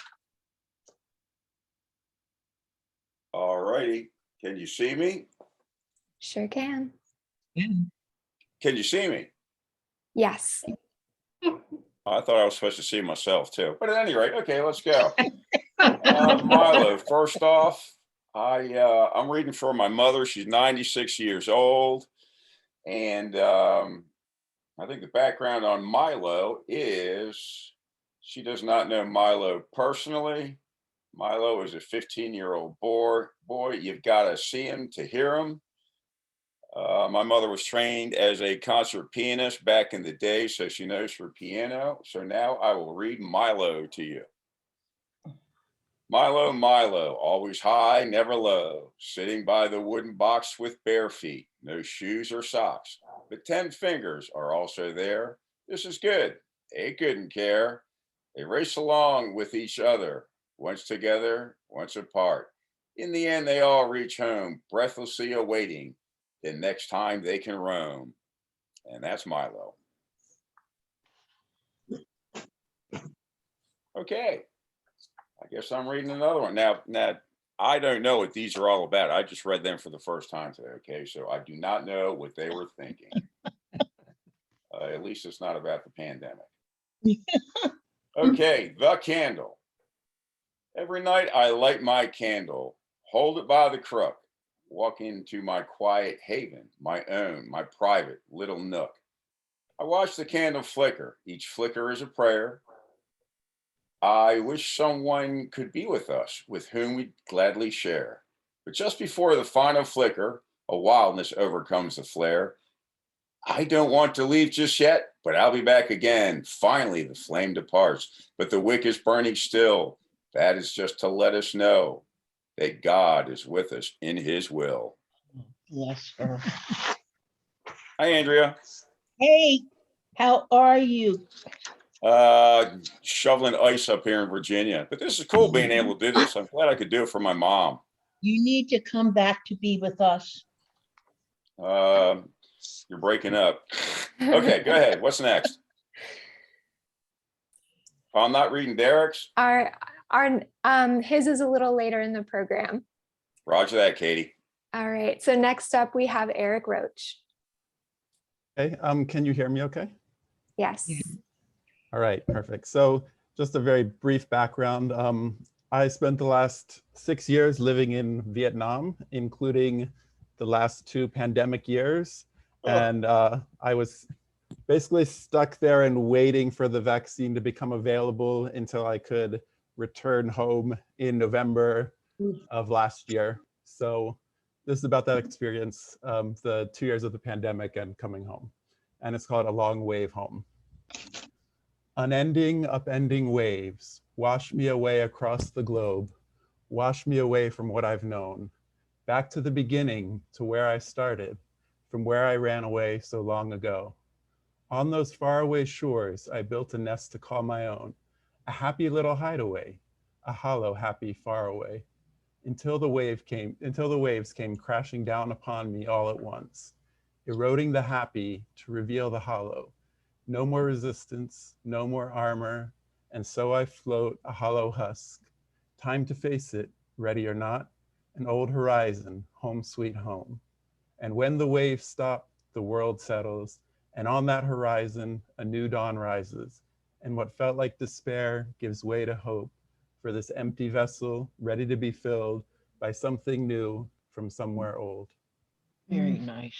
All righty. Can you see me? Sure can. Can you see me? Yes. I thought I was supposed to see myself too. But at any rate, okay, let's go. Milo, first off, I'm reading for my mother. She's 96 years old. And I think the background on Milo is she does not know Milo personally. Milo is a 15-year-old boy. You've got to see him to hear him. My mother was trained as a concert pianist back in the day, so she knows her piano. So now I will read Milo to you. Milo, Milo, always high, never low, sitting by the wooden box with bare feet, no shoes or socks, but 10 fingers are also there. This is good. They couldn't care. They race along with each other, once together, once apart. In the end, they all reach home, breathlessly awaiting the next time they can roam. And that's Milo. Okay. I guess I'm reading another one. Now, I don't know what these are all about. I just read them for the first time today, okay? So I do not know what they were thinking. At least it's not about the pandemic. Okay, the candle. Every night I light my candle, hold it by the crook, walk into my quiet haven, my own, my private little nook. I watch the candle flicker. Each flicker is a prayer. I wish someone could be with us, with whom we'd gladly share. But just before the final flicker, a wildness overcomes the flare. I don't want to leave just yet, but I'll be back again. Finally, the flame departs, but the wick is burning still. That is just to let us know that God is with us in his will. Bless her. Hi, Andrea. Hey, how are you? Shoveling ice up here in Virginia. But this is cool being able to do this. I'm glad I could do it for my mom. You need to come back to be with us. You're breaking up. Okay, go ahead. What's next? I'm not reading Derek's. His is a little later in the program. Roger that, Katie. All right. So next up we have Eric Roach. Okay, can you hear me okay? Yes. All right, perfect. So just a very brief background. I spent the last 6 years living in Vietnam, including the last 2 pandemic years. And I was basically stuck there and waiting for the vaccine to become available until I could return home in November of last year. So this is about that experience, the 2 years of the pandemic and coming home. And it's called A Long Wave Home. Unending, upending waves, wash me away across the globe, wash me away from what I've known, back to the beginning, to where I started, from where I ran away so long ago. On those faraway shores, I built a nest to call my own, a happy little hideaway, a hollow, happy, far away, until the waves came crashing down upon me all at once, eroding the happy to reveal the hollow. No more resistance, no more armor, and so I float a hollow husk. Time to face it, ready or not, an old horizon, home sweet home. And when the waves stop, the world settles, and on that horizon, a new dawn rises, and what felt like despair gives way to hope, for this empty vessel ready to be filled by something new from somewhere old. Very nice.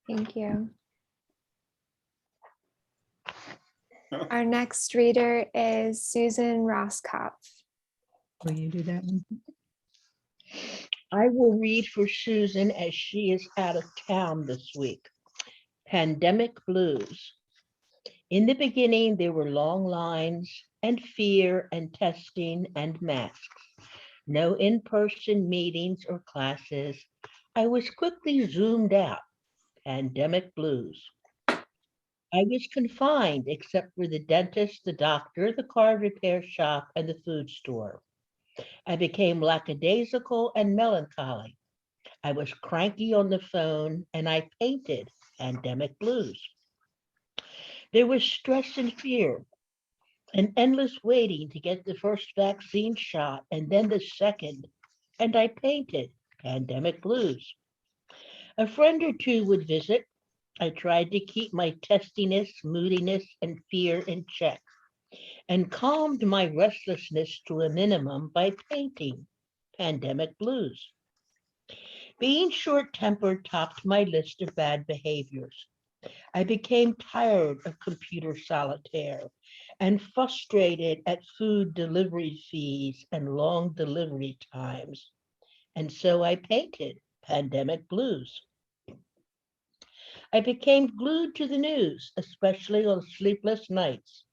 Thank you. Our next reader is Susan Roskopf. Will you do that one? I will read for Susan as she is out of town this week. Pandemic Blues. In the beginning, there were long lines and fear and testing and masks. No in-person meetings or classes. I was quickly zoomed out. Pandemic blues. I was confined except for the dentist, the doctor, the car repair shop, and the food store. I became lackadaisical and melancholy. I was cranky on the phone and I painted pandemic blues. There was stress and fear, an endless waiting to get the first vaccine shot and then the second, and I painted pandemic blues. A friend or two would visit. I tried to keep my testiness, moodiness, and fear in check, and calmed my restlessness to a minimum by painting pandemic blues. Being short-tempered topped my list of bad behaviors. I became tired of computer solitaire and frustrated at food delivery fees and long delivery times. And so I painted pandemic blues. I became glued to the news, especially on sleepless nights.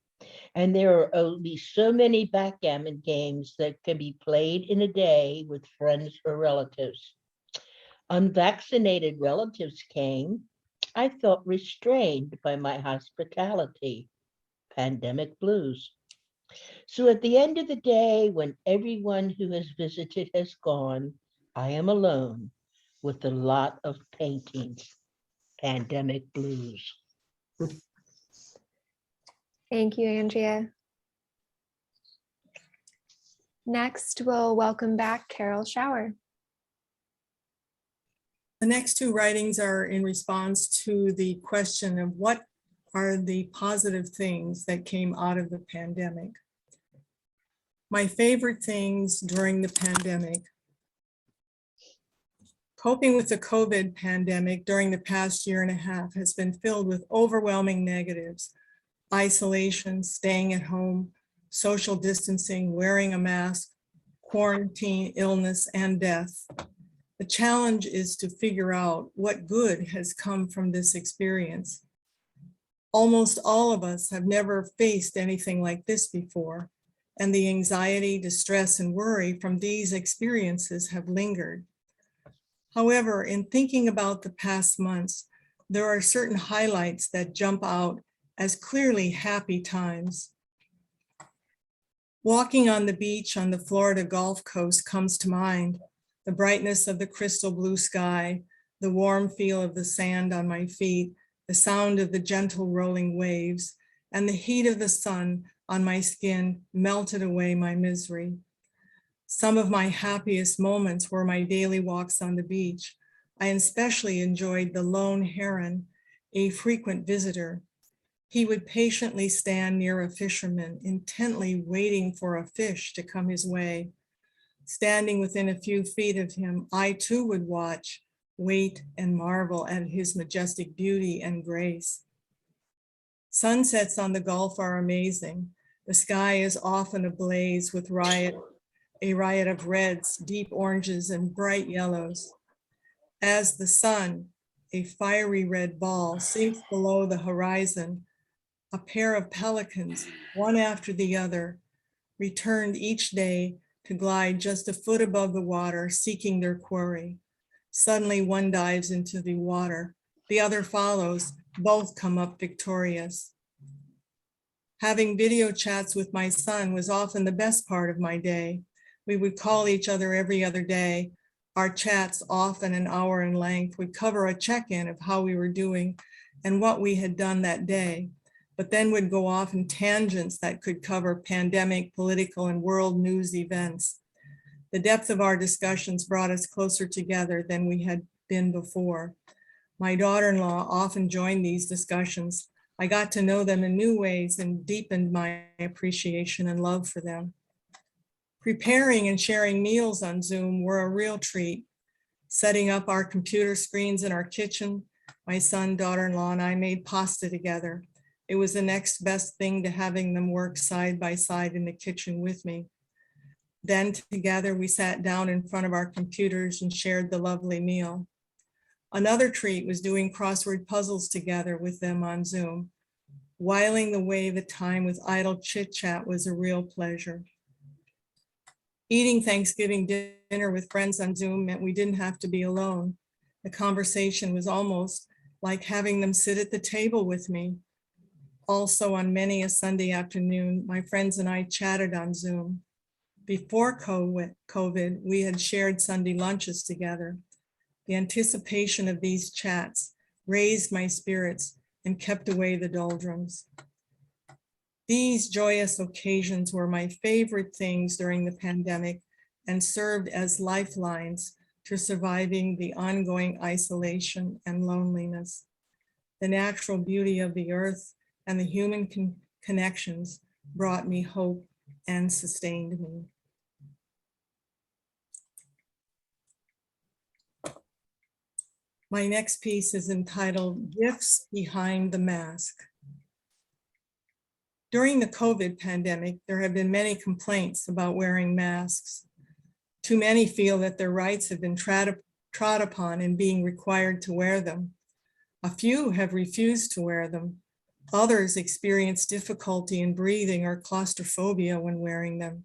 And there are only so many backgammon games that can be played in a day with friends or relatives. Unvaccinated relatives came. I felt restrained by my hospitality. Pandemic blues. So at the end of the day, when everyone who has visited has gone, I am alone with a lot of paintings. Pandemic blues. Thank you, Andrea. Next, we'll welcome back Carol Schauer. The next two writings are in response to the question of what are the positive things that came out of the pandemic. My favorite things during the pandemic. Coping with the COVID pandemic during the past year and a half has been filled with overwhelming negatives: isolation, staying at home, social distancing, wearing a mask, quarantine, illness, and death. The challenge is to figure out what good has come from this experience. Almost all of us have never faced anything like this before, and the anxiety, distress, and worry from these experiences have lingered. However, in thinking about the past months, there are certain highlights that jump out as clearly happy times. Walking on the beach on the Florida Gulf Coast comes to mind. The brightness of the crystal blue sky, the warm feel of the sand on my feet, the sound of the gentle rolling waves, and the heat of the sun on my skin melted away my misery. Some of my happiest moments were my daily walks on the beach. I especially enjoyed the lone heron, a frequent visitor. He would patiently stand near a fisherman, intently waiting for a fish to come his way. Standing within a few feet of him, I too would watch, wait, and marvel at his majestic beauty and grace. Sunsets on the Gulf are amazing. The sky is often ablaze with a riot of reds, deep oranges, and bright yellows. As the sun, a fiery red ball, sinks below the horizon, a pair of pelicans, one after the other, returned each day to glide just a foot above the water, seeking their quarry. Suddenly one dives into the water, the other follows, both come up victorious. Having video chats with my son was often the best part of my day. We would call each other every other day. Our chats, often an hour in length, would cover a check-in of how we were doing and what we had done that day, but then would go off in tangents that could cover pandemic, political, and world news events. The depth of our discussions brought us closer together than we had been before. My daughter-in-law often joined these discussions, I got to know them in new ways and deepened my appreciation and love for them. Preparing and sharing meals on Zoom were a real treat. Setting up our computer screens in our kitchen, my son, daughter-in-law, and I made pasta together. It was the next best thing to having them work side by side in the kitchen with me. Then together we sat down in front of our computers and shared the lovely meal. Another treat was doing crossword puzzles together with them on Zoom. Whiling away the time with idle chit chat was a real pleasure. Eating Thanksgiving dinner with friends on Zoom meant we didn't have to be alone. The conversation was almost like having them sit at the table with me. Also, on many a Sunday afternoon, my friends and I chatted on Zoom. Before COVID, we had shared Sunday lunches together. The anticipation of these chats raised my spirits and kept away the doldrums. These joyous occasions were my favorite things during the pandemic and served as lifelines to surviving the ongoing isolation and loneliness. The natural beauty of the earth and the human connections brought me hope and sustained me. My next piece is entitled Gifts Behind the Mask. During the COVID pandemic, there have been many complaints about wearing masks. Too many feel that their rights have been trod upon in being required to wear them. A few have refused to wear them. Others experience difficulty in breathing or claustrophobia when wearing them.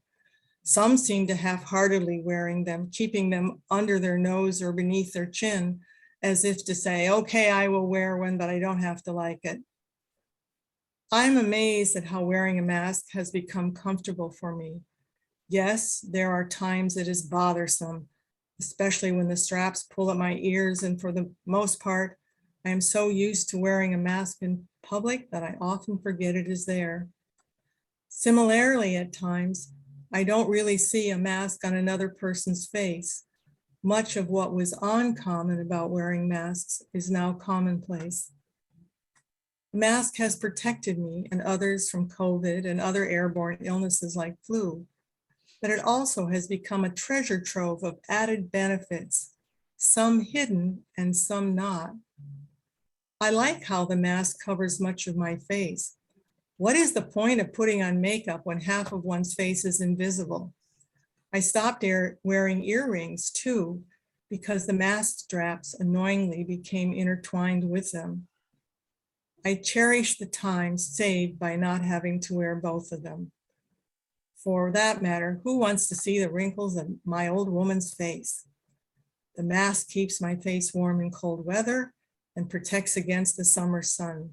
Some seem to half-heartedly wearing them, keeping them under their nose or beneath their chin, as if to say, okay, I will wear one, but I don't have to like it. I'm amazed at how wearing a mask has become comfortable for me. Yes, there are times it is bothersome, especially when the straps pull at my ears, and for the most part, I am so used to wearing a mask in public that I often forget it is there. Similarly, at times, I don't really see a mask on another person's face. Much of what was uncommon about wearing masks is now commonplace. The mask has protected me and others from COVID and other airborne illnesses like flu, but it also has become a treasure trove of added benefits, some hidden and some not. I like how the mask covers much of my face. What is the point of putting on makeup when half of one's face is invisible? I stopped wearing earrings too, because the mask straps annoyingly became intertwined with them. I cherish the time saved by not having to wear both of them. For that matter, who wants to see the wrinkles of my old woman's face? The mask keeps my face warm in cold weather and protects against the summer sun.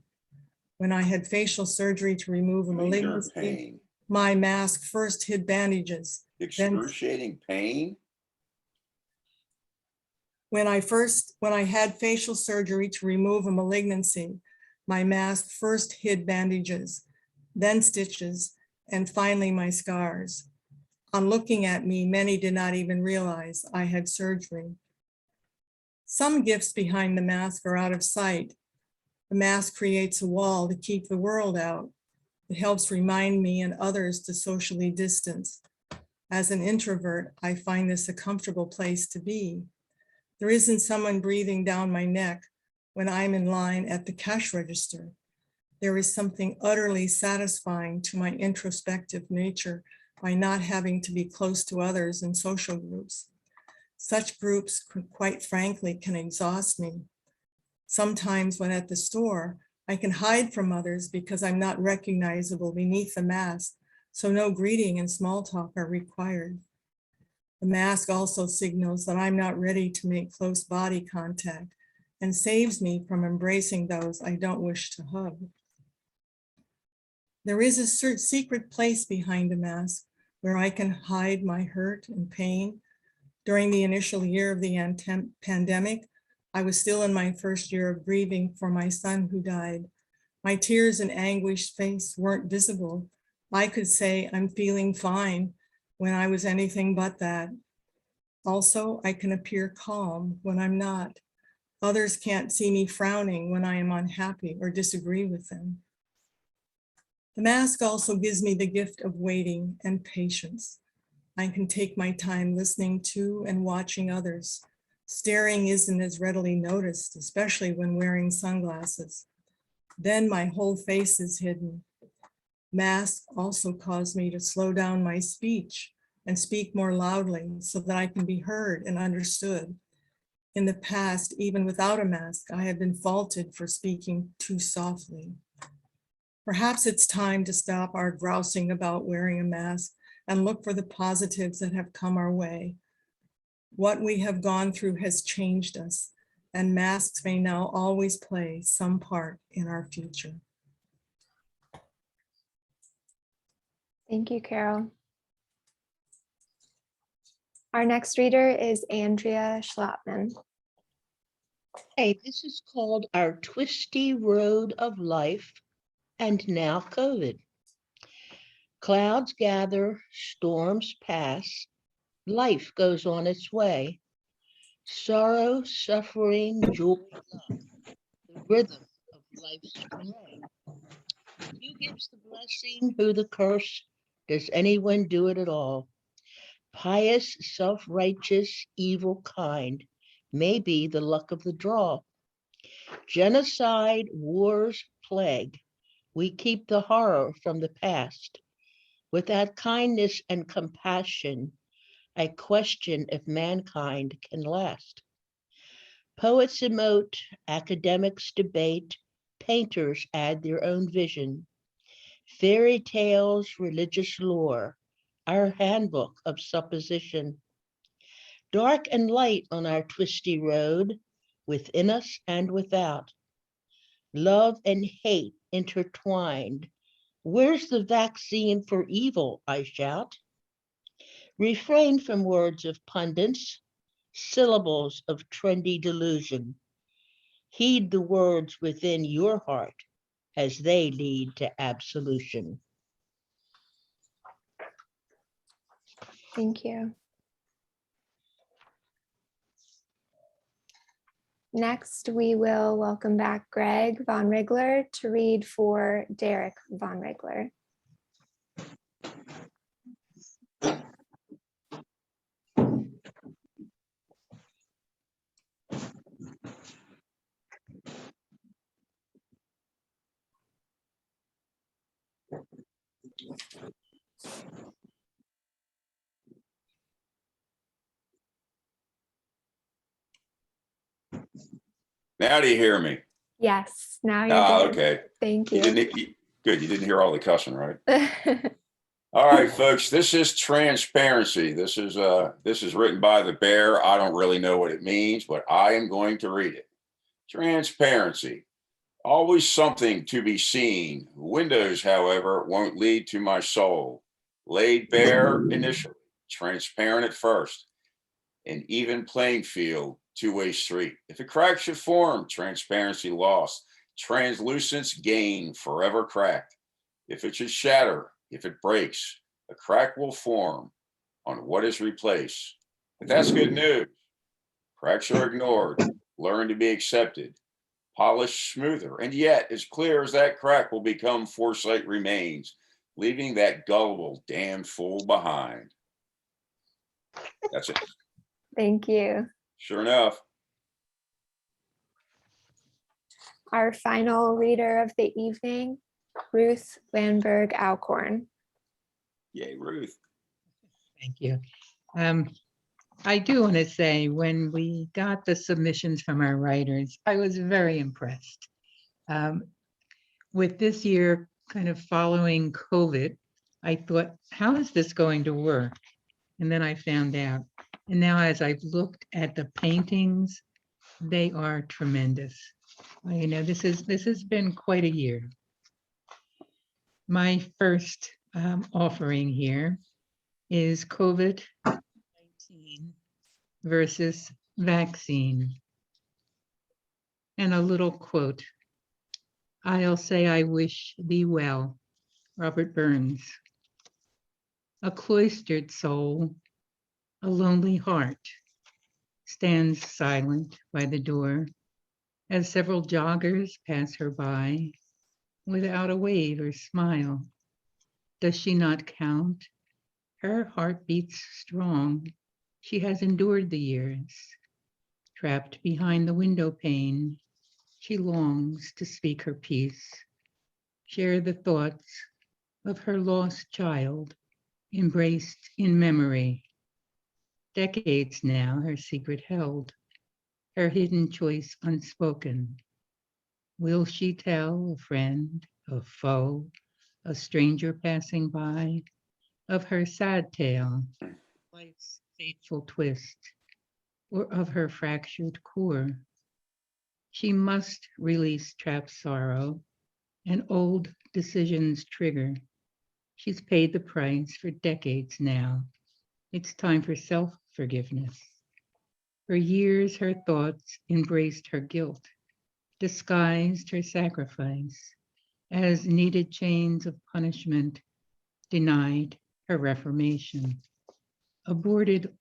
When I had facial surgery to remove a malignancy, Pain. my mask first hid bandages. Excruciating pain? When I had facial surgery to remove a malignancy, my mask first hid bandages, then stitches, and finally my scars. On looking at me, many did not even realize I had surgery. Some gifts behind the mask are out of sight. The mask creates a wall to keep the world out. It helps remind me and others to socially distance. As an introvert, I find this a comfortable place to be. There isn't someone breathing down my neck when I'm in line at the cash register. There is something utterly satisfying to my introspective nature by not having to be close to others in social groups. Such groups, quite frankly, can exhaust me. Sometimes when at the store, I can hide from others because I'm not recognizable beneath the mask, so no greeting and small talk are required. The mask also signals that I'm not ready to make close body contact and saves me from embracing those I don't wish to hug. There is a secret place behind a mask where I can hide my hurt and pain. During the initial year of the pandemic, I was still in my first year of grieving for my son who died. My tears and anguished face weren't visible. I could say I'm feeling fine when I was anything but that. Also, I can appear calm when I'm not. Others can't see me frowning when I am unhappy or disagree with them. The mask also gives me the gift of waiting and patience. I can take my time listening to and watching others. Staring isn't as readily noticed, especially when wearing sunglasses. Then my whole face is hidden. Masks also cause me to slow down my speech and speak more loudly so that I can be heard and understood. In the past, even without a mask, I have been faulted for speaking too softly. Perhaps it's time to stop our grousing about wearing a mask and look for the positives that have come our way. What we have gone through has changed us, and masks may now always play some part in our future. Thank you, Carol. Our next reader is Andrea Schlappman. Hey, this is called Our Twisty Road of Life, and now COVID. Clouds gather, storms pass, life goes on its way. Sorrow, suffering, joy, love, the rhythm of life's play. Who gives the blessing, who the curse? Does anyone do it at all? Pious, self-righteous, evil, kind, may be the luck of the draw. Genocide, wars, plague, we keep the horror from the past. Without kindness and compassion, I question if mankind can last. Poets emote, academics debate, painters add their own vision. Fairy tales, religious lore, our handbook of supposition. Dark and light on our twisty road, within us and without. Love and hate intertwined. Where's the vaccine for evil, I shout. Refrain from words of pundits, syllables of trendy delusion. Heed the words within your heart as they lead to absolution. Thank you. Next, we will welcome back Greg Von Rigler to read for Derek Von Rigler. Now do you hear me? Yes, now you're Ah, good. okay. Thank You you. didn't, good, you didn't hear all the cussing, right? All right, folks, this is transparency. This is written by the bear. I don't really know what it means, but I am going to read it. Transparency. Always something to be seen. Windows, however, won't lead to my soul. Laid bare initially, transparent at first. An even playing field, two-way street. If a crack should form, transparency lost. Translucence gain, forever cracked. If it should shatter, if it breaks, a crack will form on what is replaced. But that's good news. Cracks are ignored, learn to be accepted, polished smoother, and yet as clear as that crack will become, foresight remains, leaving that gullible damn fool behind. That's it. Thank you. Sure enough. Our final reader of the evening, Ruth Vanberg Alcorn. Yay, Ruth. Thank you. I do want to say, when we got the submissions from our writers, I was very impressed. With this year kind of following COVID, I thought, how is this going to work? And then I found out. And now as I've looked at the paintings, they are tremendous. You know, this has been quite a year. My first offering here is COVID-19 versus vaccine. And a little quote. I'll say I wish thee well, Robert Burns. A cloistered soul, a lonely heart, stands silent by the door as several joggers pass her by, without a wave or smile. Does she not count? Her heart beats strong. She has endured the years. Trapped behind the window pane, she longs to speak her piece, share the thoughts of her lost child, embraced in memory. Decades now, her secret held, her hidden choice unspoken. Will she tell a friend, a foe, a stranger passing by, of her sad tale, life's fateful twist, or of her fractured core? She must release trapped sorrow and old decisions trigger. She's paid the price for decades now. It's time for self-forgiveness. For years, her thoughts embraced her guilt, disguised her sacrifice as needed chains of punishment, denied her reformation. Aborted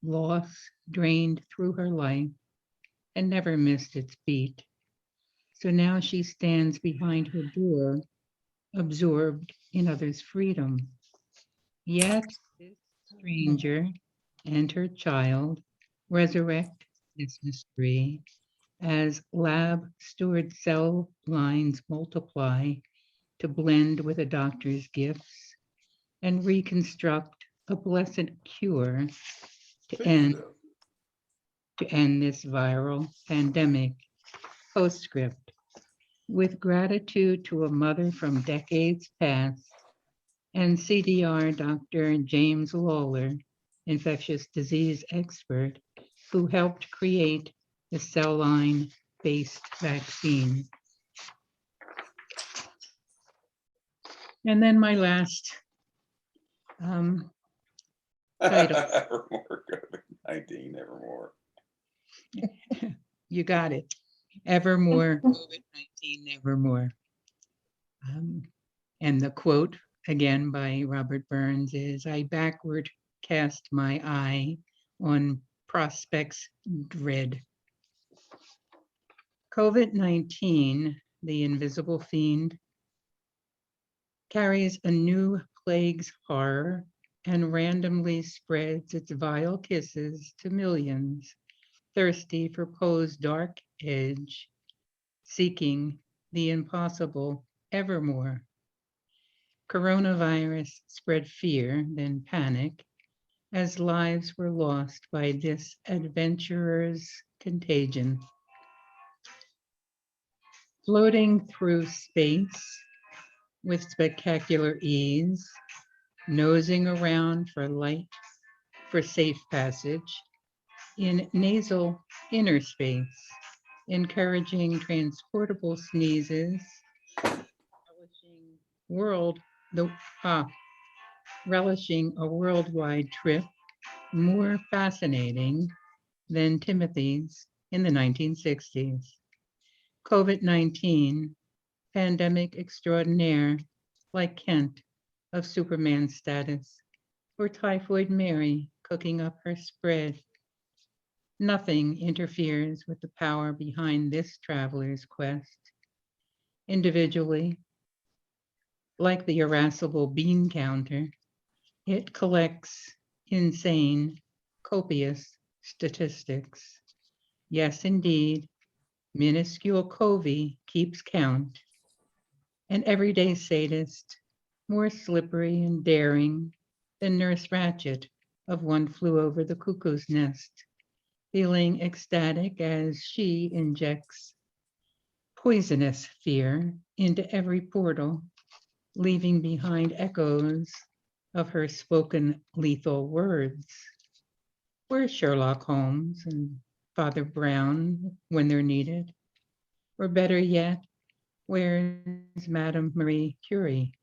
loss drained through her life and never missed its beat. So now she stands behind her door, absorbed in others' freedom. Yet this stranger and her child resurrect this mystery as lab stored cell lines multiply to blend with a doctor's gifts and reconstruct a blessed cure to end this viral pandemic. Postscript. With gratitude to a mother from decades past and CDR Dr. James Lawler, infectious disease expert, who helped create the cell line based vaccine. And then my last title. Evermore COVID-19, evermore. You got it. Evermore, COVID-19, nevermore. And the quote, again by Robert Burns, is, I backward cast my eye on prospects dread. COVID-19, the invisible fiend, carries a new plague's horror and randomly spreads its vile kisses to millions, thirsty for Poe's dark edge, seeking the impossible evermore. Coronavirus spread fear, then panic, as lives were lost by this adventurer's contagion. Floating through space with spectacular ease, nosing around for light, for safe passage, in nasal inner space, encouraging transportable sneezes, relishing a worldwide trip more fascinating than Timothy's in the 1960s. COVID-19, pandemic extraordinaire, like Kent of Superman status, or Typhoid Mary cooking up her spread. Nothing interferes with the power behind this traveler's quest. Individually, like the irascible bean counter, it collects insane, copious statistics. Yes, indeed, minuscule Covey keeps count. An everyday sadist, more slippery and daring than Nurse Ratched of One Flew Over the Cuckoo's Nest, feeling ecstatic as she injects poisonous fear into every portal, leaving behind echoes of her spoken lethal words. Where's Sherlock Holmes and Father Brown when they're needed? Or better yet, where's Madame Marie Curie?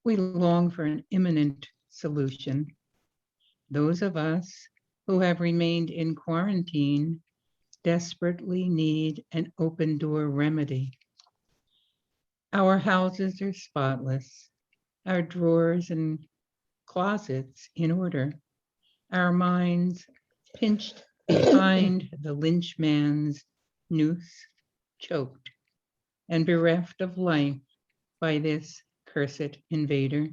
We long for an imminent solution. Those of us who have remained in quarantine desperately need an open door remedy. Our houses are spotless, our drawers and closets in order, our minds pinched behind the lynchman's noose, choked and bereft of life by this cursed invader.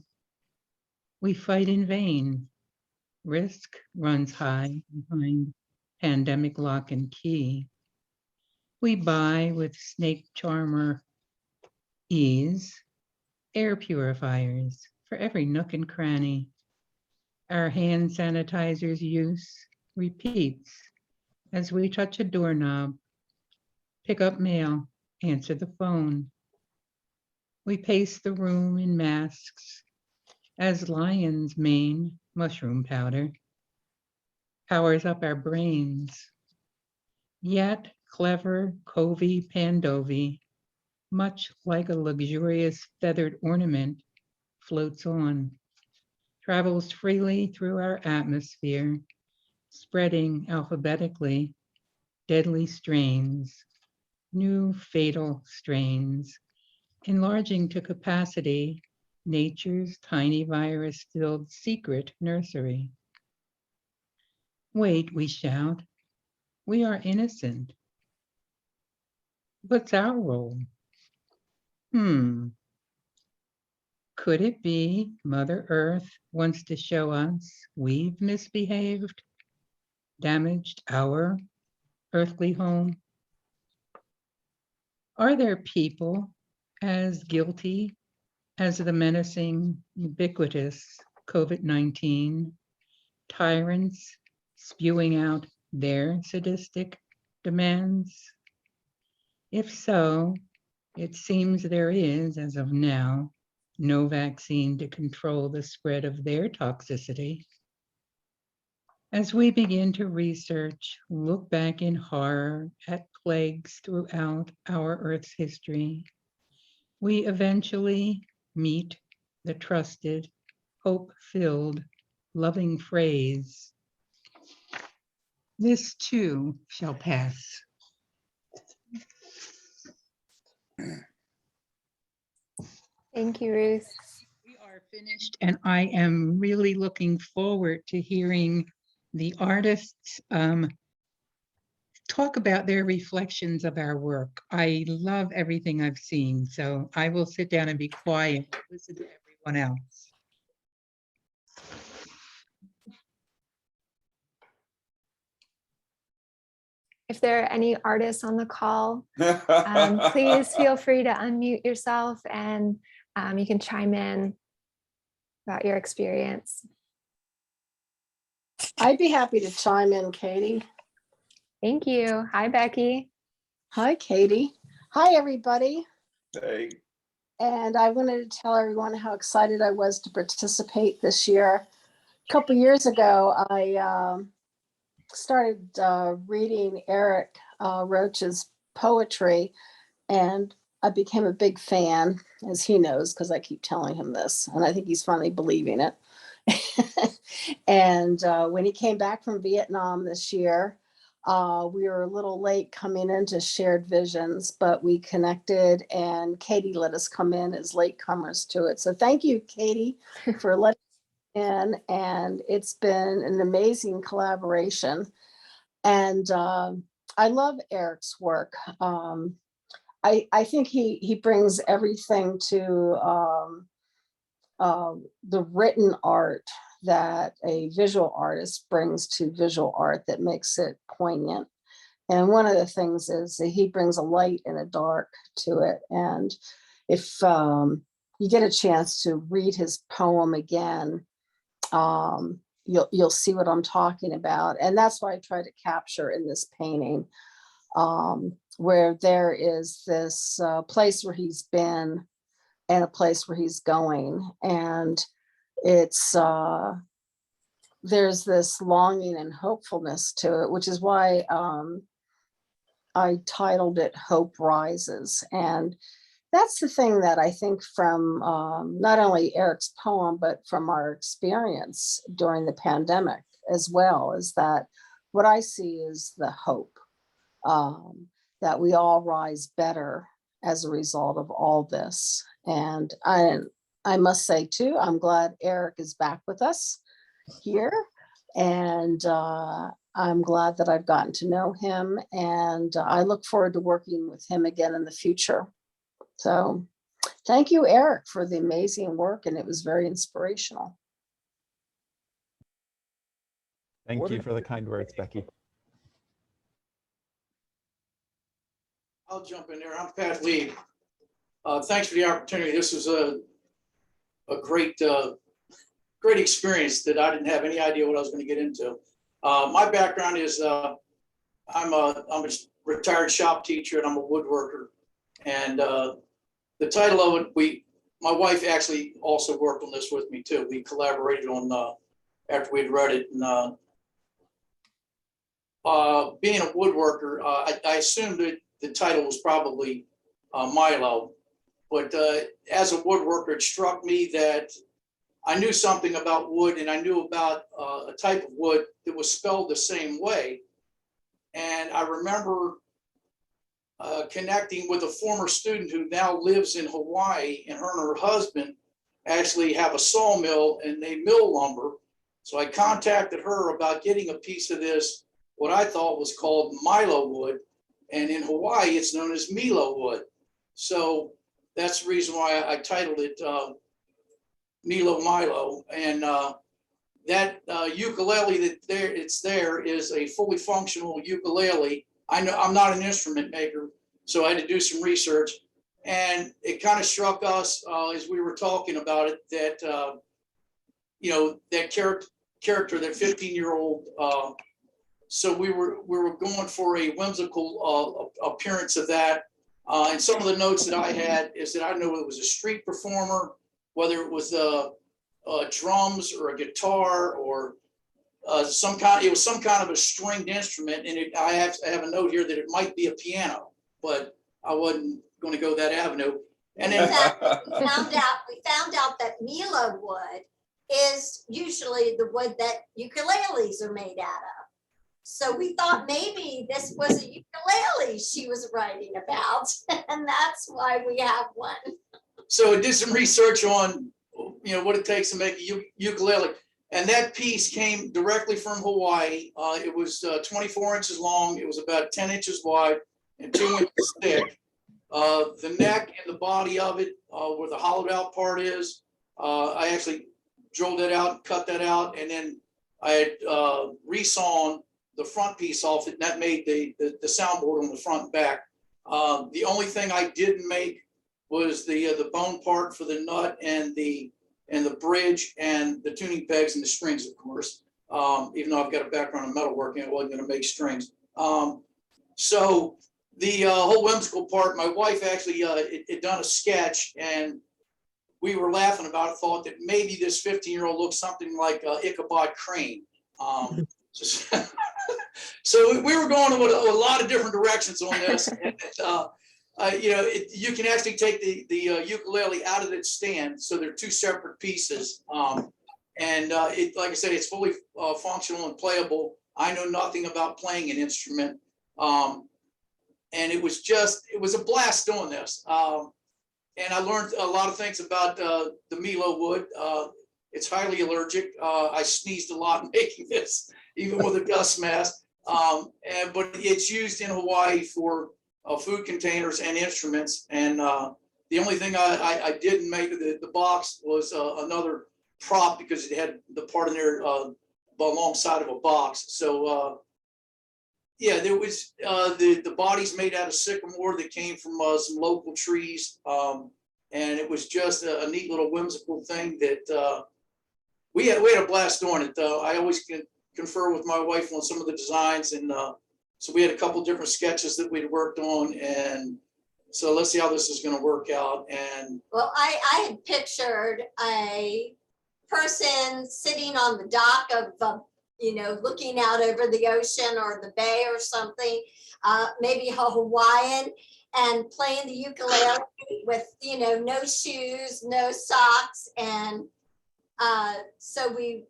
We fight in vain. Risk runs high behind pandemic lock and key. We buy with snake charmer ease air purifiers for every nook and cranny. Our hand sanitizer's use repeats as we touch a doorknob, pick up mail, answer the phone. We pace the room in masks as lion's mane mushroom powder powers up our brains. Yet clever Covey Pandovi, much like a luxurious feathered ornament, floats on, travels freely through our atmosphere, spreading alphabetically deadly strains, new fatal strains, enlarging to capacity nature's tiny virus-filled secret nursery. Wait, we shout, we are innocent. What's our role? Could it be Mother Earth wants to show us we've misbehaved, damaged our earthly home? Are there people as guilty as the menacing, ubiquitous COVID-19 tyrants spewing out their sadistic demands? If so, it seems there is, as of now, no vaccine to control the spread of their toxicity. As we begin to research, look back in horror at plagues throughout our Earth's history, we eventually meet the trusted, hope-filled, loving phrase, "This too shall pass." Thank you, Ruth. We are finished, and I am really looking forward to hearing the artists talk about their reflections of our work. I love everything I've seen, so I will sit down and be quiet and listen to everyone else. If there are any artists on the call, please feel free to unmute yourself and you can chime in about your experience. I'd be happy to chime in, Katie. Thank you. Hi, Becky. Hi, Katie. Hi, everybody. Hey. And I wanted to tell everyone how excited I was to participate this year. A couple years ago, I started reading Eric Roach's poetry, and I became a big fan, as he knows, because I keep telling him this, and I think he's finally believing it. And when he came back from Vietnam this year, we were a little late coming into Shared Visions, but we connected, and Katie let us come in as latecomers to it. So thank you, Katie, for letting us in, and it's been an amazing collaboration. And I love Eric's work. I think he brings everything to the written art that a visual artist brings to visual art that makes it poignant. And one of the things is that he brings a light and a dark to it. And if you get a chance to read his poem again, you'll see what I'm talking about. And that's what I try to capture in this painting, where there is this place where he's been and a place where he's going. And it's there's this longing and hopefulness to it, which is why I titled it Hope Rises. And that's the thing that I think from not only Eric's poem, but from our experience during the pandemic as well, is that what I see is the hope that we all rise better as a result of all this. And I must say too, I'm glad Eric is back with us here. And I'm glad that I've gotten to know him, and I look forward to working with him again in the future. So Thank you, Eric, for the amazing work, and it was very inspirational. Thank you for the kind words, Becky. I'll jump in there. I'm Pat Lee. Thanks for the opportunity. This was a great experience that I didn't have any idea what I was going to get into. My background is I'm a retired shop teacher and I'm a woodworker. And the title of it, my wife actually also worked on this with me too. We collaborated on after we'd read it. And being a woodworker, I assumed that the title was probably Milo. But as a woodworker, it struck me that I knew something about wood, and I knew about a type of wood that was spelled the same way. And I remember connecting with a former student who now lives in Hawaii, and her husband actually have a sawmill and they mill lumber. So I contacted her about getting a piece of this, what I thought was called Milo wood. And in Hawaii, it's known as Milo wood. So that's the reason why I titled it Milo. And that ukulele it's there is a fully functional ukulele. I know I'm not an instrument maker, so I had to do some research. And it kind of struck us as we were talking about it that, that character, that 15-year-old. So we were going for a whimsical appearance of that. And some of the notes that I had is that I knew it was a street performer, whether it was drums or a guitar or some kind of a stringed instrument. And I have a note here that it might be a piano, but I wasn't going to go that avenue. And then we found out that Milo wood is usually the wood that ukuleles are made out of. So we thought maybe this was a ukulele she was writing about, and that's why we have one. So I did some research on, what it takes to make a ukulele. And that piece came directly from Hawaii. It was 24 inches long. It was about 10 inches wide and 2 inches thick. The neck and the body of it, where the hollowed out part is, I actually drilled that out and cut that out. And then I had resawn the front piece off it, and that made the soundboard on the front and back. The only thing I didn't make was the bone part for the nut and the bridge and the tuning pegs and the strings, of course. Even though I've got a background in metalworking, I wasn't going to make strings. So the whole whimsical part, my wife actually had done a sketch, and we were laughing about it, thought that maybe this 15-year-old looks something like Ichabod Crane. So we were going a lot of different directions on this. And, you can actually take the ukulele out of its stand, so they're two separate pieces. And like I said, it's fully functional and playable. I know nothing about playing an instrument, and it was a blast doing this. And I learned a lot of things about the Milo wood. It's highly allergic. I sneezed a lot making this, even with a dust mask. But it's used in Hawaii for food containers and instruments. And the only thing I didn't make the box was another prop, because it had the part in there alongside of a box. So yeah, there was the body's made out of sycamore that came from some local trees. And it was just a neat little whimsical thing that we had a blast doing it. I always can confer with my wife on some of the designs, and so we had a couple different sketches that we'd worked on, and so let's see how this is going to work out. And well, I had pictured a person sitting on the dock of looking out over the ocean or the bay or something, maybe a Hawaiian, and playing the ukulele with no shoes, no socks, and so we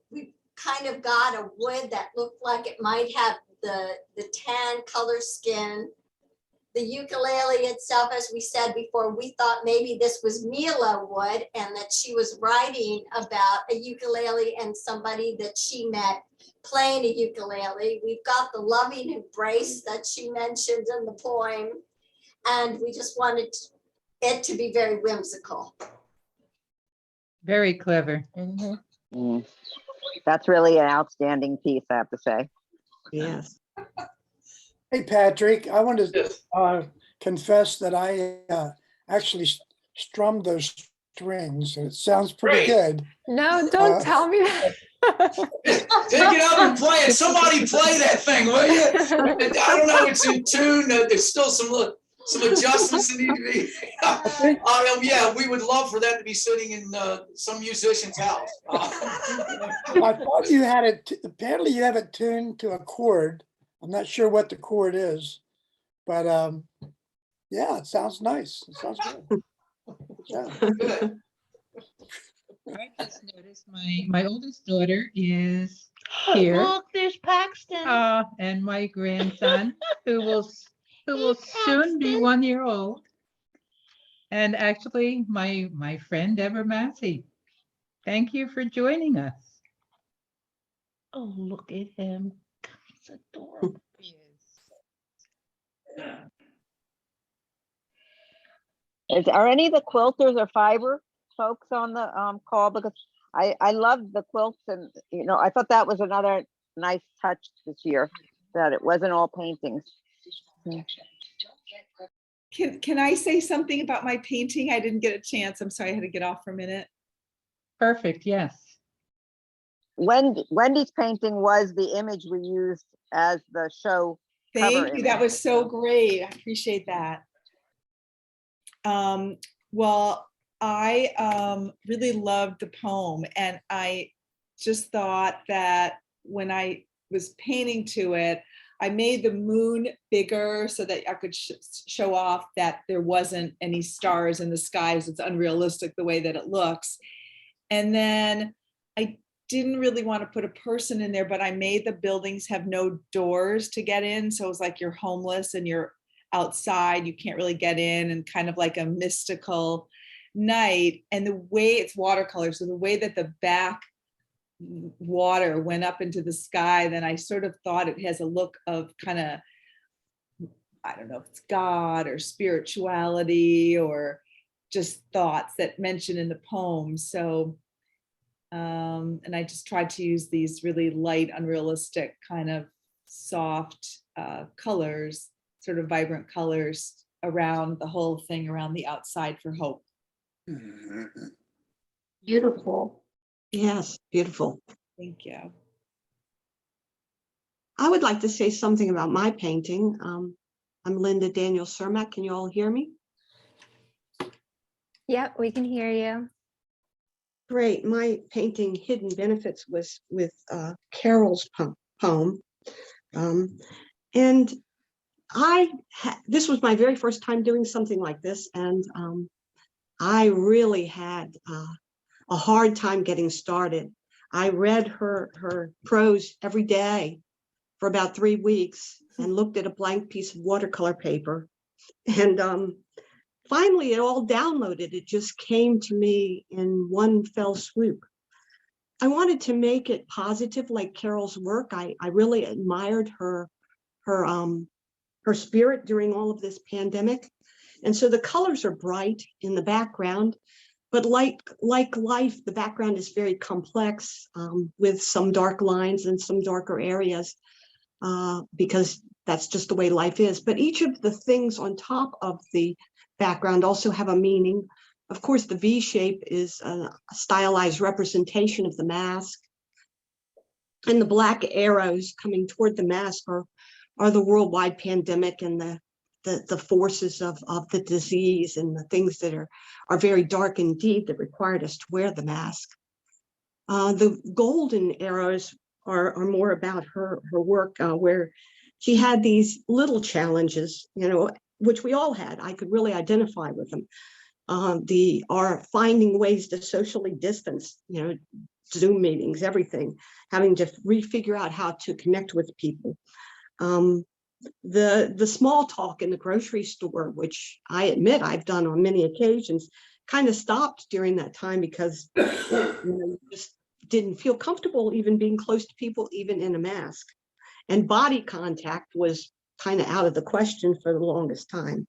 kind of got a wood that looked like it might have the tan color skin. The ukulele itself, as we said before, we thought maybe this was Milo wood, and that she was writing about a ukulele and somebody that she met playing a ukulele. We've got the loving embrace that she mentioned in the poem, and we just wanted it to be very whimsical. Very clever. Mm. That's really an outstanding piece, I have to say. Yes. Hey, Patrick, I want to Yes. confess that I actually strummed those strings, and it sounds pretty Great. good. No, don't Uh, tell me that. Take it up and play it. Somebody play that thing, will you? I don't know, it's in tune. There's still some adjustments that need to be. Yeah, we would love for that to be sitting in some musician's house. I thought you had it, apparently you have it tuned to a chord. I'm not sure what the chord is, but yeah, it sounds nice. It sounds good. Yeah. I just noticed my oldest daughter is here. Look, there's Paxton. And my grandson, who will soon be 1 year old. And actually, my friend Deborah Massey. Thank you for joining us. Oh, look at him. He's adorable. Are any of the quilters or fiber folks on the call? Because I love the quilts, and I thought that was another nice touch this year, that it wasn't all paintings. Can I say something about my painting? I didn't get a chance. I'm sorry, I had to get off for a minute. Perfect, yes. Wendy's painting was the image we used as the show cover Thank you. That image. was so great. I appreciate that. Well, I really loved the poem, and I just thought that when I was painting to it, I made the moon bigger so that I could show off that there wasn't any stars in the skies. It's unrealistic the way that it looks. And then I didn't really want to put a person in there, but I made the buildings have no doors to get in. So it was like you're homeless and you're outside, you can't really get in, and kind of like a mystical night. And the way it's watercolor, so the way that the back water went up into the sky, then I sort of thought it has a look of kind of, I don't know if it's God or spirituality or just thoughts that mention in the poem. So and I just tried to use these really light, unrealistic, kind of soft colors, sort of vibrant colors around the whole thing, around the outside for hope. Beautiful. Yes, beautiful. Thank you. I would like to say something about my painting. I'm Linda Daniel Cermak. Can you all hear me? Yep, we can hear you. Great. My painting, Hidden Benefits, was with Carol's poem. And this was my very first time doing something like this. And I really had a hard time getting started. I read her prose every day for about 3 weeks and looked at a blank piece of watercolor paper. And finally, it all downloaded. It just came to me in one fell swoop. I wanted to make it positive, like Carol's work. I really admired her spirit during all of this pandemic. And so the colors are bright in the background, but like life, the background is very complex with some dark lines and some darker areas because that's just the way life is. But each of the things on top of the background also have a meaning. Of course, the V shape is a stylized representation of the mask. And the black arrows coming toward the mask are the worldwide pandemic and the forces of the disease and the things that are very dark indeed that required us to wear the mask. The golden arrows are more about her work where she had these little challenges, which we all had. I could really identify with them. Are finding ways to socially distance, Zoom meetings, everything, having to refigure out how to connect with people. The small talk in the grocery store, which I admit I've done on many occasions, kind of stopped during that time because just didn't feel comfortable even being close to people, even in a mask. And body contact was kind of out of the question for the longest time.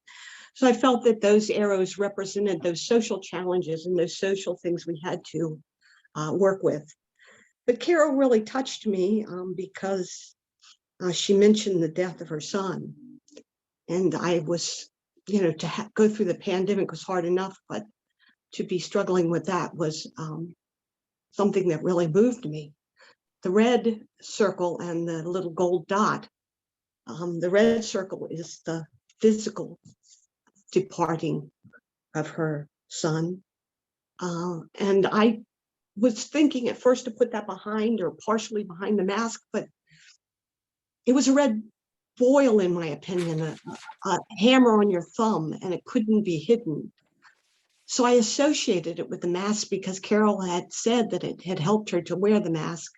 So I felt that those arrows represented those social challenges and those social things we had to work with. But Carol really touched me because she mentioned the death of her son. And I was, to go through the pandemic was hard enough, but to be struggling with that was something that really moved me. The red circle and the little gold dot, the red circle is the physical departing of her son. And I was thinking at first to put that behind or partially behind the mask, but it was a red foil, in my opinion, a hammer on your thumb, and it couldn't be hidden. So I associated it with the mask because Carol had said that it had helped her to wear the mask,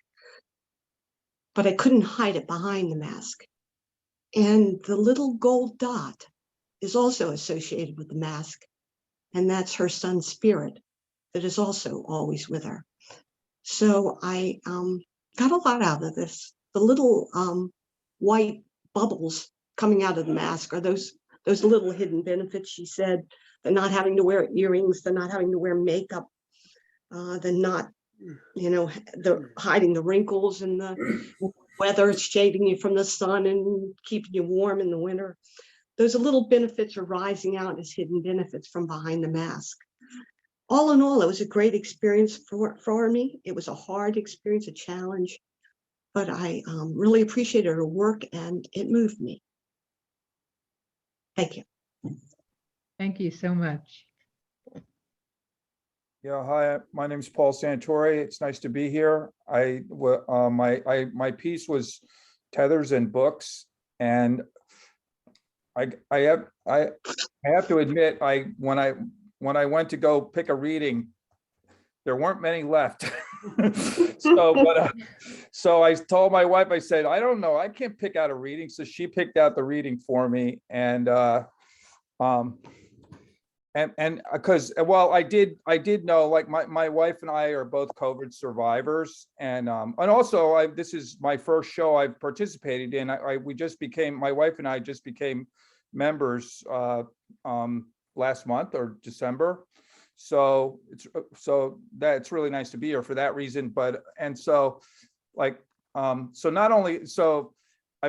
but I couldn't hide it behind the mask. And the little gold dot is also associated with the mask, and that's her son's spirit that is also always with her. So I got a lot out of this. The little white bubbles coming out of the mask are those little hidden benefits. She said, the not having to wear earrings, the not having to wear makeup, the not, the hiding the wrinkles and the weather, shading you from the sun and keeping you warm in the winter. Those little benefits are rising out as hidden benefits from behind the mask. All in all, it was a great experience for me. It was a hard experience, a challenge, but I really appreciated her work and it moved me. Thank you. Thank you so much. Yeah, hi, my name is Paul Santori. It's nice to be here. My piece was Tethers and Books, and I have to admit, when I went to go pick a reading, there weren't many left. So I told my wife, I said, I don't know, I can't pick out a reading. So she picked out the reading for me, and because, well, I did know, like my wife and I are both COVID survivors, and also this is my first show I've participated in. My wife and I just became members last month or December. So that's really nice to be here for that reason. So I've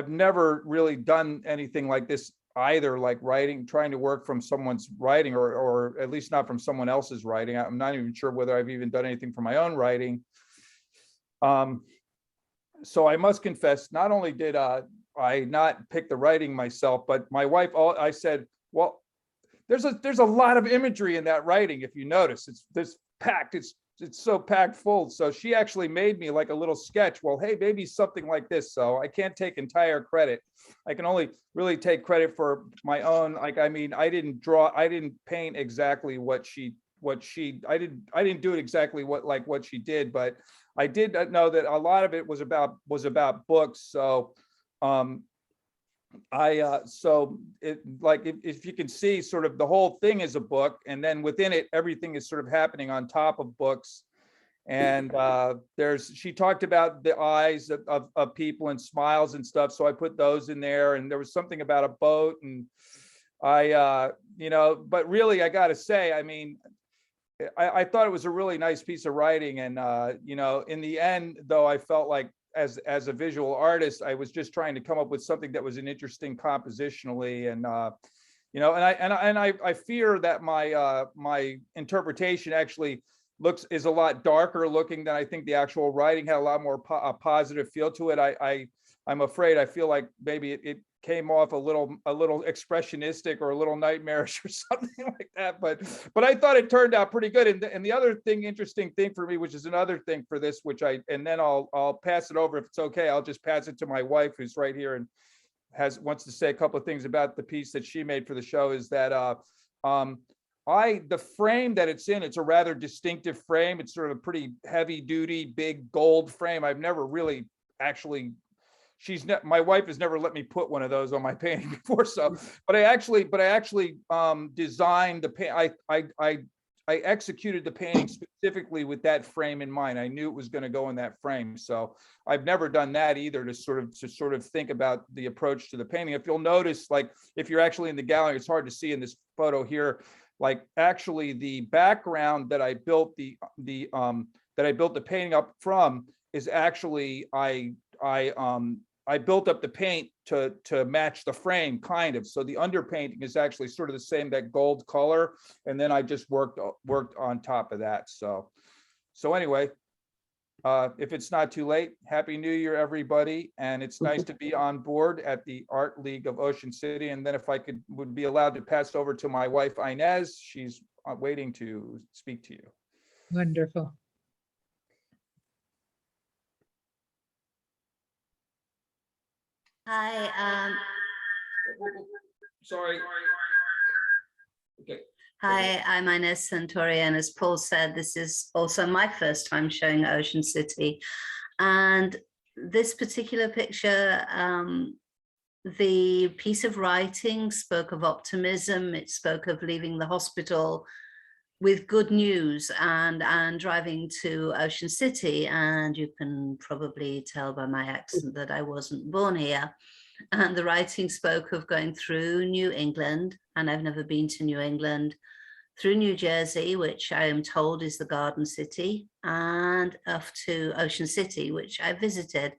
never really done anything like this either, like trying to work from someone's writing, or at least not from someone else's writing. I'm not even sure whether I've even done anything from my own writing. So I must confess, not only did I not pick the writing myself, but my wife, I said, well, there's a lot of imagery in that writing. If you notice, it's packed. It's so packed full. So she actually made me like a little sketch. Well, hey, maybe something like this. So I can't take entire credit. I can only really take credit for my own. Like, I mean, I didn't paint exactly I didn't do it exactly what she did, but I did know that a lot of it was about books. So if you can see, sort of the whole thing is a book, and then within it, everything is sort of happening on top of books. And she talked about the eyes of people and smiles and stuff, so I put those in there. And there was something about a boat, and but really, I gotta say, I mean, I thought it was a really nice piece of writing. And in the end, though, I felt like as a visual artist, I was just trying to come up with something that was an interesting compositionally, and I fear that my interpretation actually is a lot darker looking than I think the actual writing had. A lot more positive feel to it. I'm afraid, I feel like maybe it came off a little expressionistic or a little nightmarish or something like that, but I thought it turned out pretty good. And the other interesting thing for me, which is another thing for this, and then I'll pass it over if it's okay. I'll just pass it to my wife, who's right here and wants to say a couple of things about the piece that she made for the show. Is that the frame that it's in, it's a rather distinctive frame. It's sort of a pretty heavy duty, big gold frame. I've never really actually, my wife has never let me put one of those on my painting before. So, but I actually designed the paint. executed the painting specifically with that frame in mind. I knew it was going to go in that frame. So I've never done that either, to sort of think about the approach to the painting. If you'll notice, like if you're actually in the gallery, it's hard to see in this photo here, like actually the background that I built the painting up from is actually, I built up the paint to match the frame, kind of. So the underpainting is actually sort of the same, that gold color, and then I just worked on top of that. So anyway, if it's not too late, Happy New Year, everybody, and it's nice to be on board at the Art League of Ocean City. And then if I would be allowed to pass over to my wife Inez, she's waiting to speak to you. Wonderful. Hi, Sorry. Okay. hi, I'm Inez Santori, and as Paul said, this is also my first time showing Ocean City. And this particular picture, the piece of writing spoke of optimism. It spoke of leaving the hospital with good news and driving to Ocean City. And you can probably tell by my accent that I wasn't born here. And the writing spoke of going through New England, and I've never been to New England, through New Jersey, which I am told is the Garden City, and off to Ocean City, which I visited.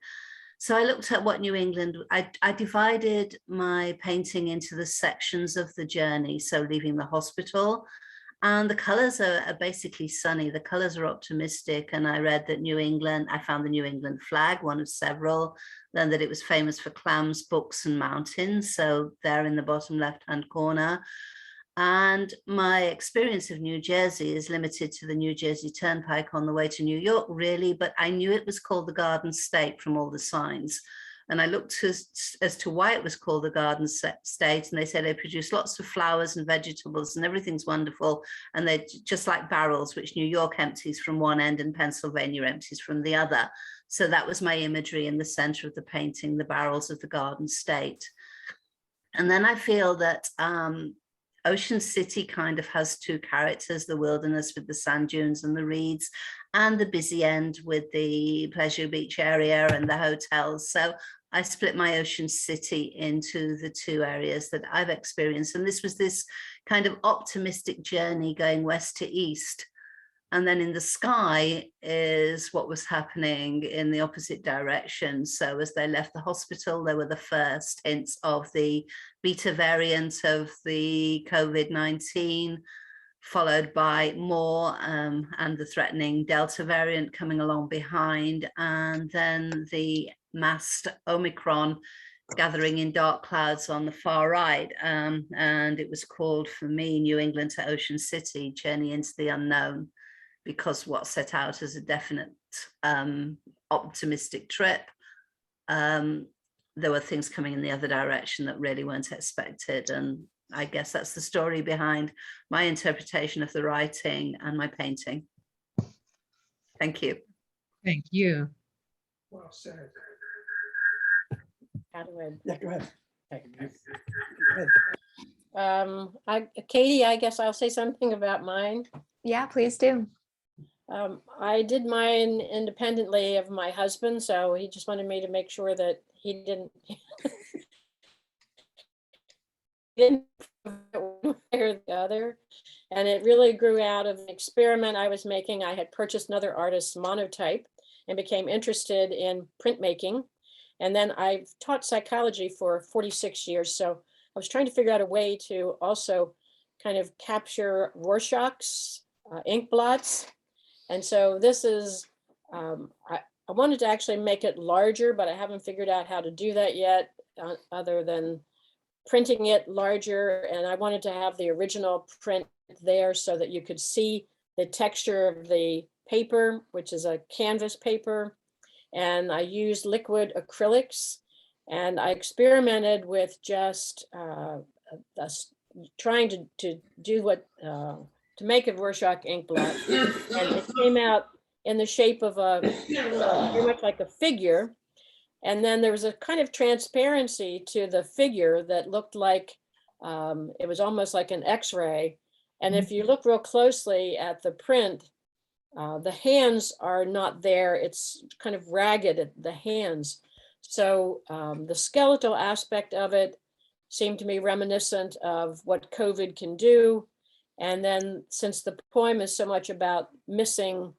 So I looked at what New England, I divided my painting into the sections of the journey. So leaving the hospital, and the colors are basically sunny. The colors are optimistic. And I read that New England, I found the New England flag, one of several, learned that it was famous for clams, books, and mountains. So there in the bottom left-hand corner. And my experience of New Jersey is limited to the New Jersey Turnpike on the way to New York, really, but I knew it was called the Garden State from all the signs. And I looked as to why it was called the Garden State, and they said they produce lots of flowers and vegetables and everything's wonderful. And they're just like barrels, which New York empties from one end and Pennsylvania empties from the other. So that was my imagery in the center of the painting, the barrels of the Garden State. And then I feel that Ocean City kind of has two characters, the wilderness with the sand dunes and the reeds, and the busy end with the Pleasure Beach area and the hotels. So I split my Ocean City into the two areas that I've experienced. And this was this kind of optimistic journey going west to east. And then in the sky is what was happening in the opposite direction. So as they left the hospital, there were the first hints of the beta variant of the COVID-19, followed by more and the threatening Delta variant coming along behind, and then the masked Omicron gathering in dark clouds on the far right. And it was called, for me, New England to Ocean City, Journey into the Unknown, because what set out as a definite optimistic trip, there were things coming in the other direction that really weren't expected. And I guess that's the story behind my interpretation of the writing and my painting. Thank you. Thank you. Well said. How do I? Yeah, go ahead. Katie, I guess I'll say something about mine. Yeah, please do. I did mine independently of my husband, so he just wanted me to make sure that he didn't one way or the other. And it really grew out of an experiment I was making. I had purchased another artist's monotype and became interested in printmaking. And then I've taught psychology for 46 years. So I was trying to figure out a way to also kind of capture Rorschach's ink blots. And so this is, I wanted to actually make it larger, but I haven't figured out how to do that yet, other than printing it larger. And I wanted to have the original print there so that you could see the texture of the paper, which is a canvas paper. And I used liquid acrylics, and I experimented with just trying to do what, to make a Rorschach ink blot. And it came out in the shape of very much like a figure. And then there was a kind of transparency to the figure that looked like, it was almost like an X-ray. And if you look real closely at the print, the hands are not there. It's kind of ragged at the hands. So the skeletal aspect of it seemed to me reminiscent of what COVID can do. And then since the poem is so much about missing,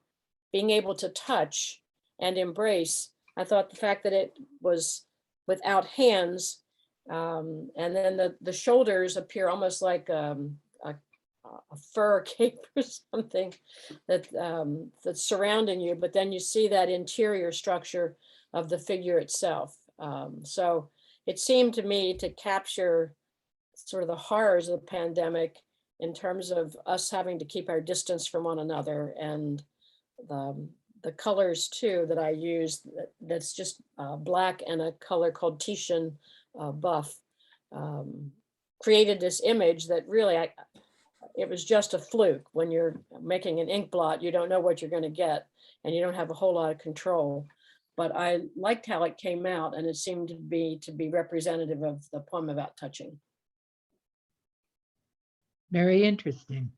being able to touch and embrace, I thought the fact that it was without hands, and then the shoulders appear almost like a fur cape or something that that's surrounding you, but then you see that interior structure of the figure itself. So it seemed to me to capture sort of the horrors of the pandemic in terms of us having to keep our distance from one another, and the colors too that I used, that's just black and a color called Titian buff, created this image that really it was just a fluke. When you're making an ink blot, you don't know what you're going to get, and you don't have a whole lot of control. But I liked how it came out, and it seemed to be representative of the poem about touching. Very interesting.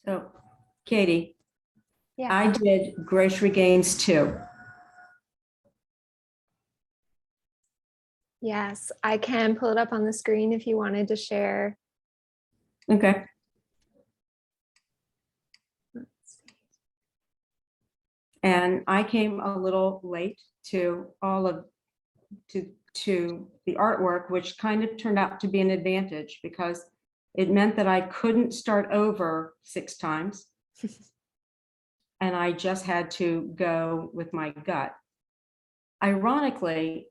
So, Katie, Yeah. I did grocery games too. Yes, I can pull it up on the screen if you wanted to share. Okay. And I came a little late to all of to the artwork, which kind of turned out to be an advantage because it meant that I couldn't start over 6 times. And I just had to go with my gut. Ironically,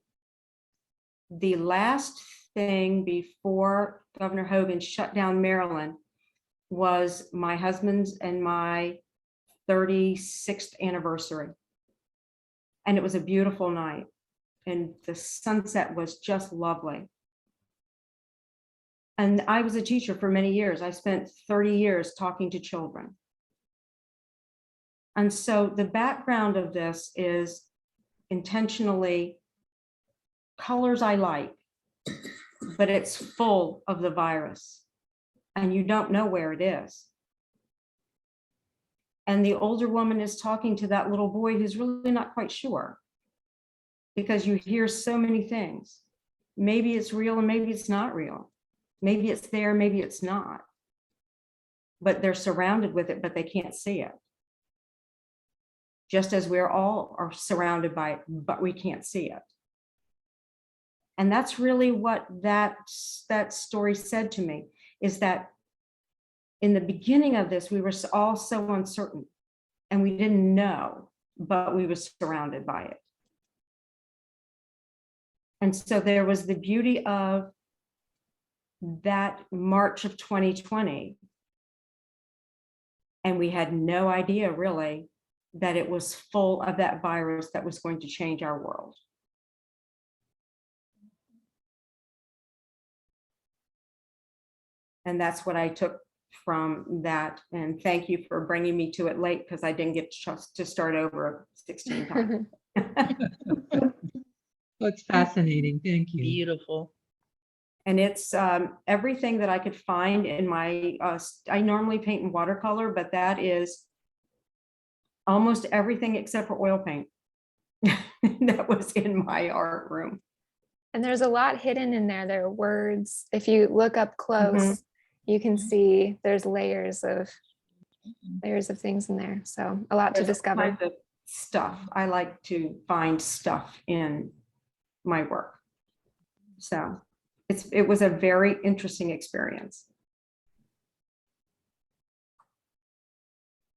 the last thing before Governor Hogan shut down Maryland was my husband's and my 36th anniversary. And it was a beautiful night, and the sunset was just lovely. And I was a teacher for many years. I spent 30 years talking to children. And so the background of this is intentionally colors I like, but it's full of the virus and you don't know where it is. And the older woman is talking to that little boy who's really not quite sure, because you hear so many things. Maybe it's real and maybe it's not real. Maybe it's there, maybe it's not. But they're surrounded with it, but they can't see it. Just as we're all are surrounded by it, but we can't see it. And that's really what that story said to me, is that in the beginning of this, we were all so uncertain and we didn't know, but we were surrounded by it. And so there was the beauty of that March of 2020. And we had no idea really that it was full of that virus that was going to change our world. And that's what I took from that. And thank you for bringing me to it late, because I didn't get to start over 16 times. That's fascinating. Thank you. Beautiful. And it's everything that I could find in my, I normally paint in watercolor, but that is almost everything except for oil paint that was in my art room. And there's a lot hidden in there. There are words. If you look up close, you can see there's layers of things in there. So a lot to There's all discover. kinds of stuff. I like to find stuff in my work. So it was a very interesting experience.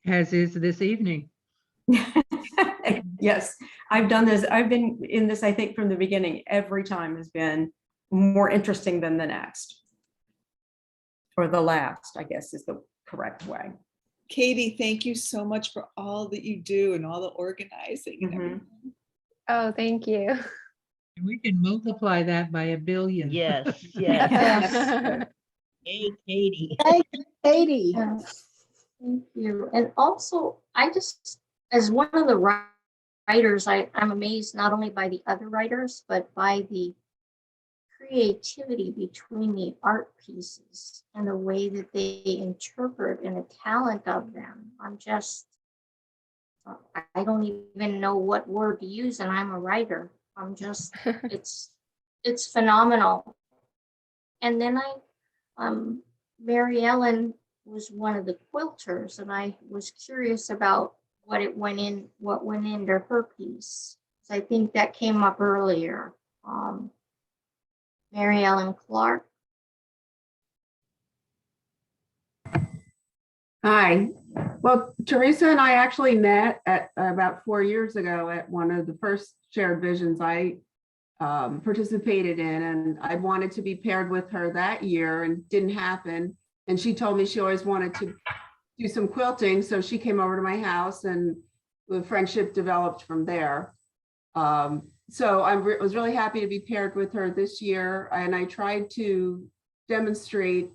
As is this evening. Yes, I've done this. I've been in this, I think, from the beginning. Every time has been more interesting than the next. Or the last, I guess, is the correct way. Katie, thank you so much for all that you do and all the organizing and everything. Oh, thank you. And we can multiply that by 1 billion. Yes, yes. Hey, Katie. Hey, Katie. Thank you. And also, I just, as one of the writers, I'm amazed not only by the other writers, but by the creativity between the art pieces and the way that they interpret and the talent of them. I'm just, I don't even know what word to use, and I'm a writer. I'm just, it's phenomenal. And then Mary Ellen was one of the quilters, and I was curious about what went into her piece. So I think that came up earlier. Mary Ellen Clark. Hi. Well, Teresa and I actually met at about 4 years ago at one of the first shared visions I participated in, and I wanted to be paired with her that year and didn't happen. And she told me she always wanted to do some quilting, so she came over to my house and the friendship developed from there. So I was really happy to be paired with her this year, and I tried to demonstrate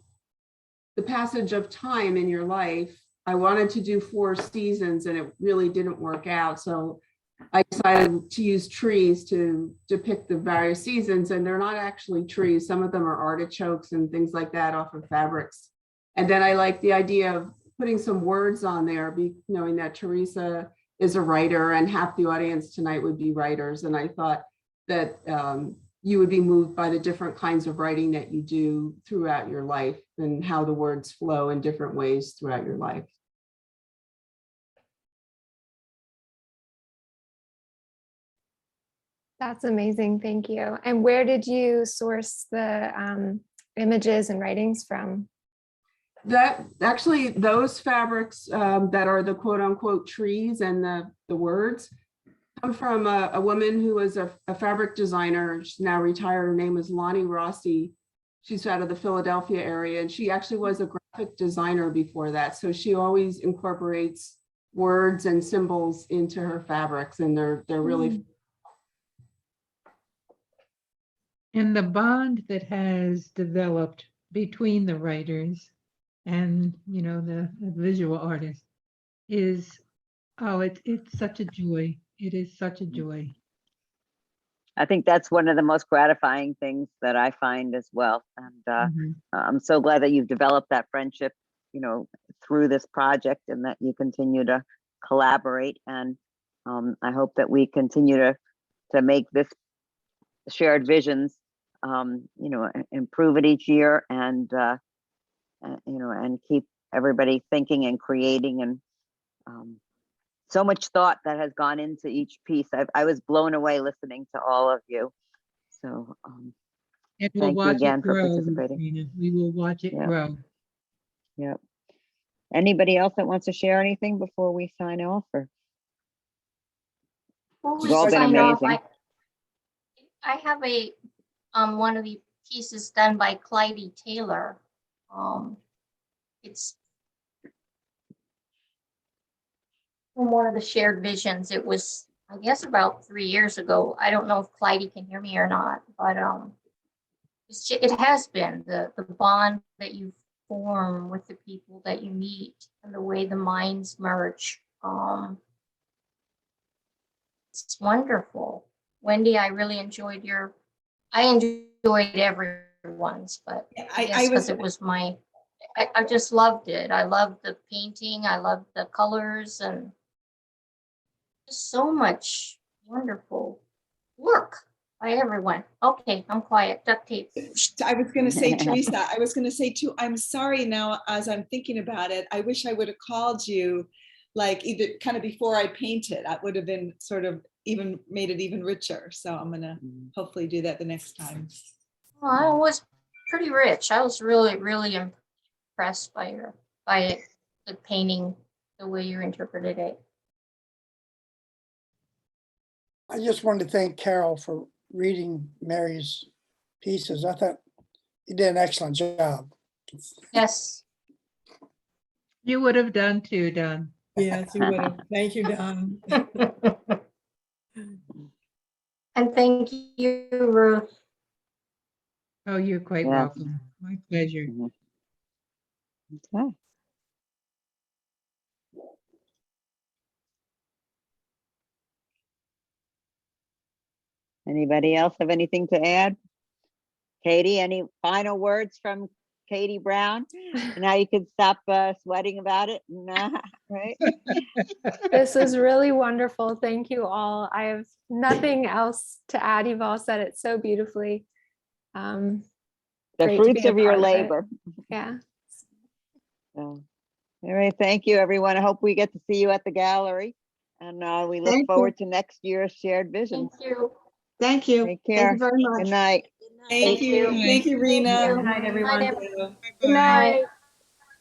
the passage of time in your life. I wanted to do 4 seasons and it really didn't work out. So I decided to use trees to depict the various seasons, and they're not actually trees. Some of them are artichokes and things like that off of fabrics. And then I like the idea of putting some words on there, knowing that Teresa is a writer and half the audience tonight would be writers. And I thought that you would be moved by the different kinds of writing that you do throughout your life and how the words flow in different ways throughout your life. That's amazing. Thank you. And where did you source the images and writings from? That actually, those fabrics that are the quote unquote trees and the words come from a woman who was a fabric designer. She's now retired. Her name is Lonnie Rossi. She's out of the Philadelphia area, and she actually was a graphic designer before that. So she always incorporates words and symbols into her fabrics, and they're really. And the bond that has developed between the writers and, you know, the visual artist is, oh, it's such a joy. It is such a joy. I think that's one of the most gratifying things that I find as well. And I'm so glad that you've developed that friendship, you know, through this project, and that you continue to collaborate. And I hope that we continue to make this shared visions, you know, improve it each year, and you know, and keep everybody thinking and creating. And so much thought that has gone into each piece. I was blown away listening to all of you. So And we'll thank you watch again it for grow, participating. Rena. We will watch it grow. Yep. Anybody else that wants to share anything before we sign off? Or Before we you've all been sign off, amazing. I have a one of the pieces done by Clyde Taylor. It's from one of the shared visions. It was, I guess, about 3 years ago. I don't know if Clyde can hear me or not, but it has been the bond that you form with the people that you meet and the way the minds merge. It's wonderful. Wendy, I really enjoyed I enjoyed everyone's, but I guess because it was I just loved it. I loved the painting. I loved the colors, and just so much wonderful work by everyone. Okay, I'm quiet. Duct tape. I was going to say, Teresa, I was going to say too, I'm sorry now, as I'm thinking about it, I wish I would have called you like either kind of before I painted. That would have been sort of even made it even richer. So I'm going to hopefully do that the next time. Well, it was pretty rich. I was really, really impressed by the painting, the way you interpreted it. I just wanted to thank Carol for reading Mary's pieces. I thought you did an excellent job. Yes. You would have done too, Don. Yes, you would have. Thank you, Don. And thank you, Ruth. Oh, you're quite welcome. My pleasure. Okay. Anybody else have anything to add? Katie, any final words from Katie Brown? Now you can stop sweating about it. Nah, right? This is really wonderful. Thank you all. I have nothing else to add. You've all said it so beautifully. The Great to fruits be a of your part of it. labor. Yeah. So, all right, thank you, everyone. I hope we get to see you at the gallery. And we look Thank you. forward to next year's shared vision. Thank you. Thank you. Take Thank care. you very much. Good night. Thank you. Thank you, Rena. Good night, everyone. Good night.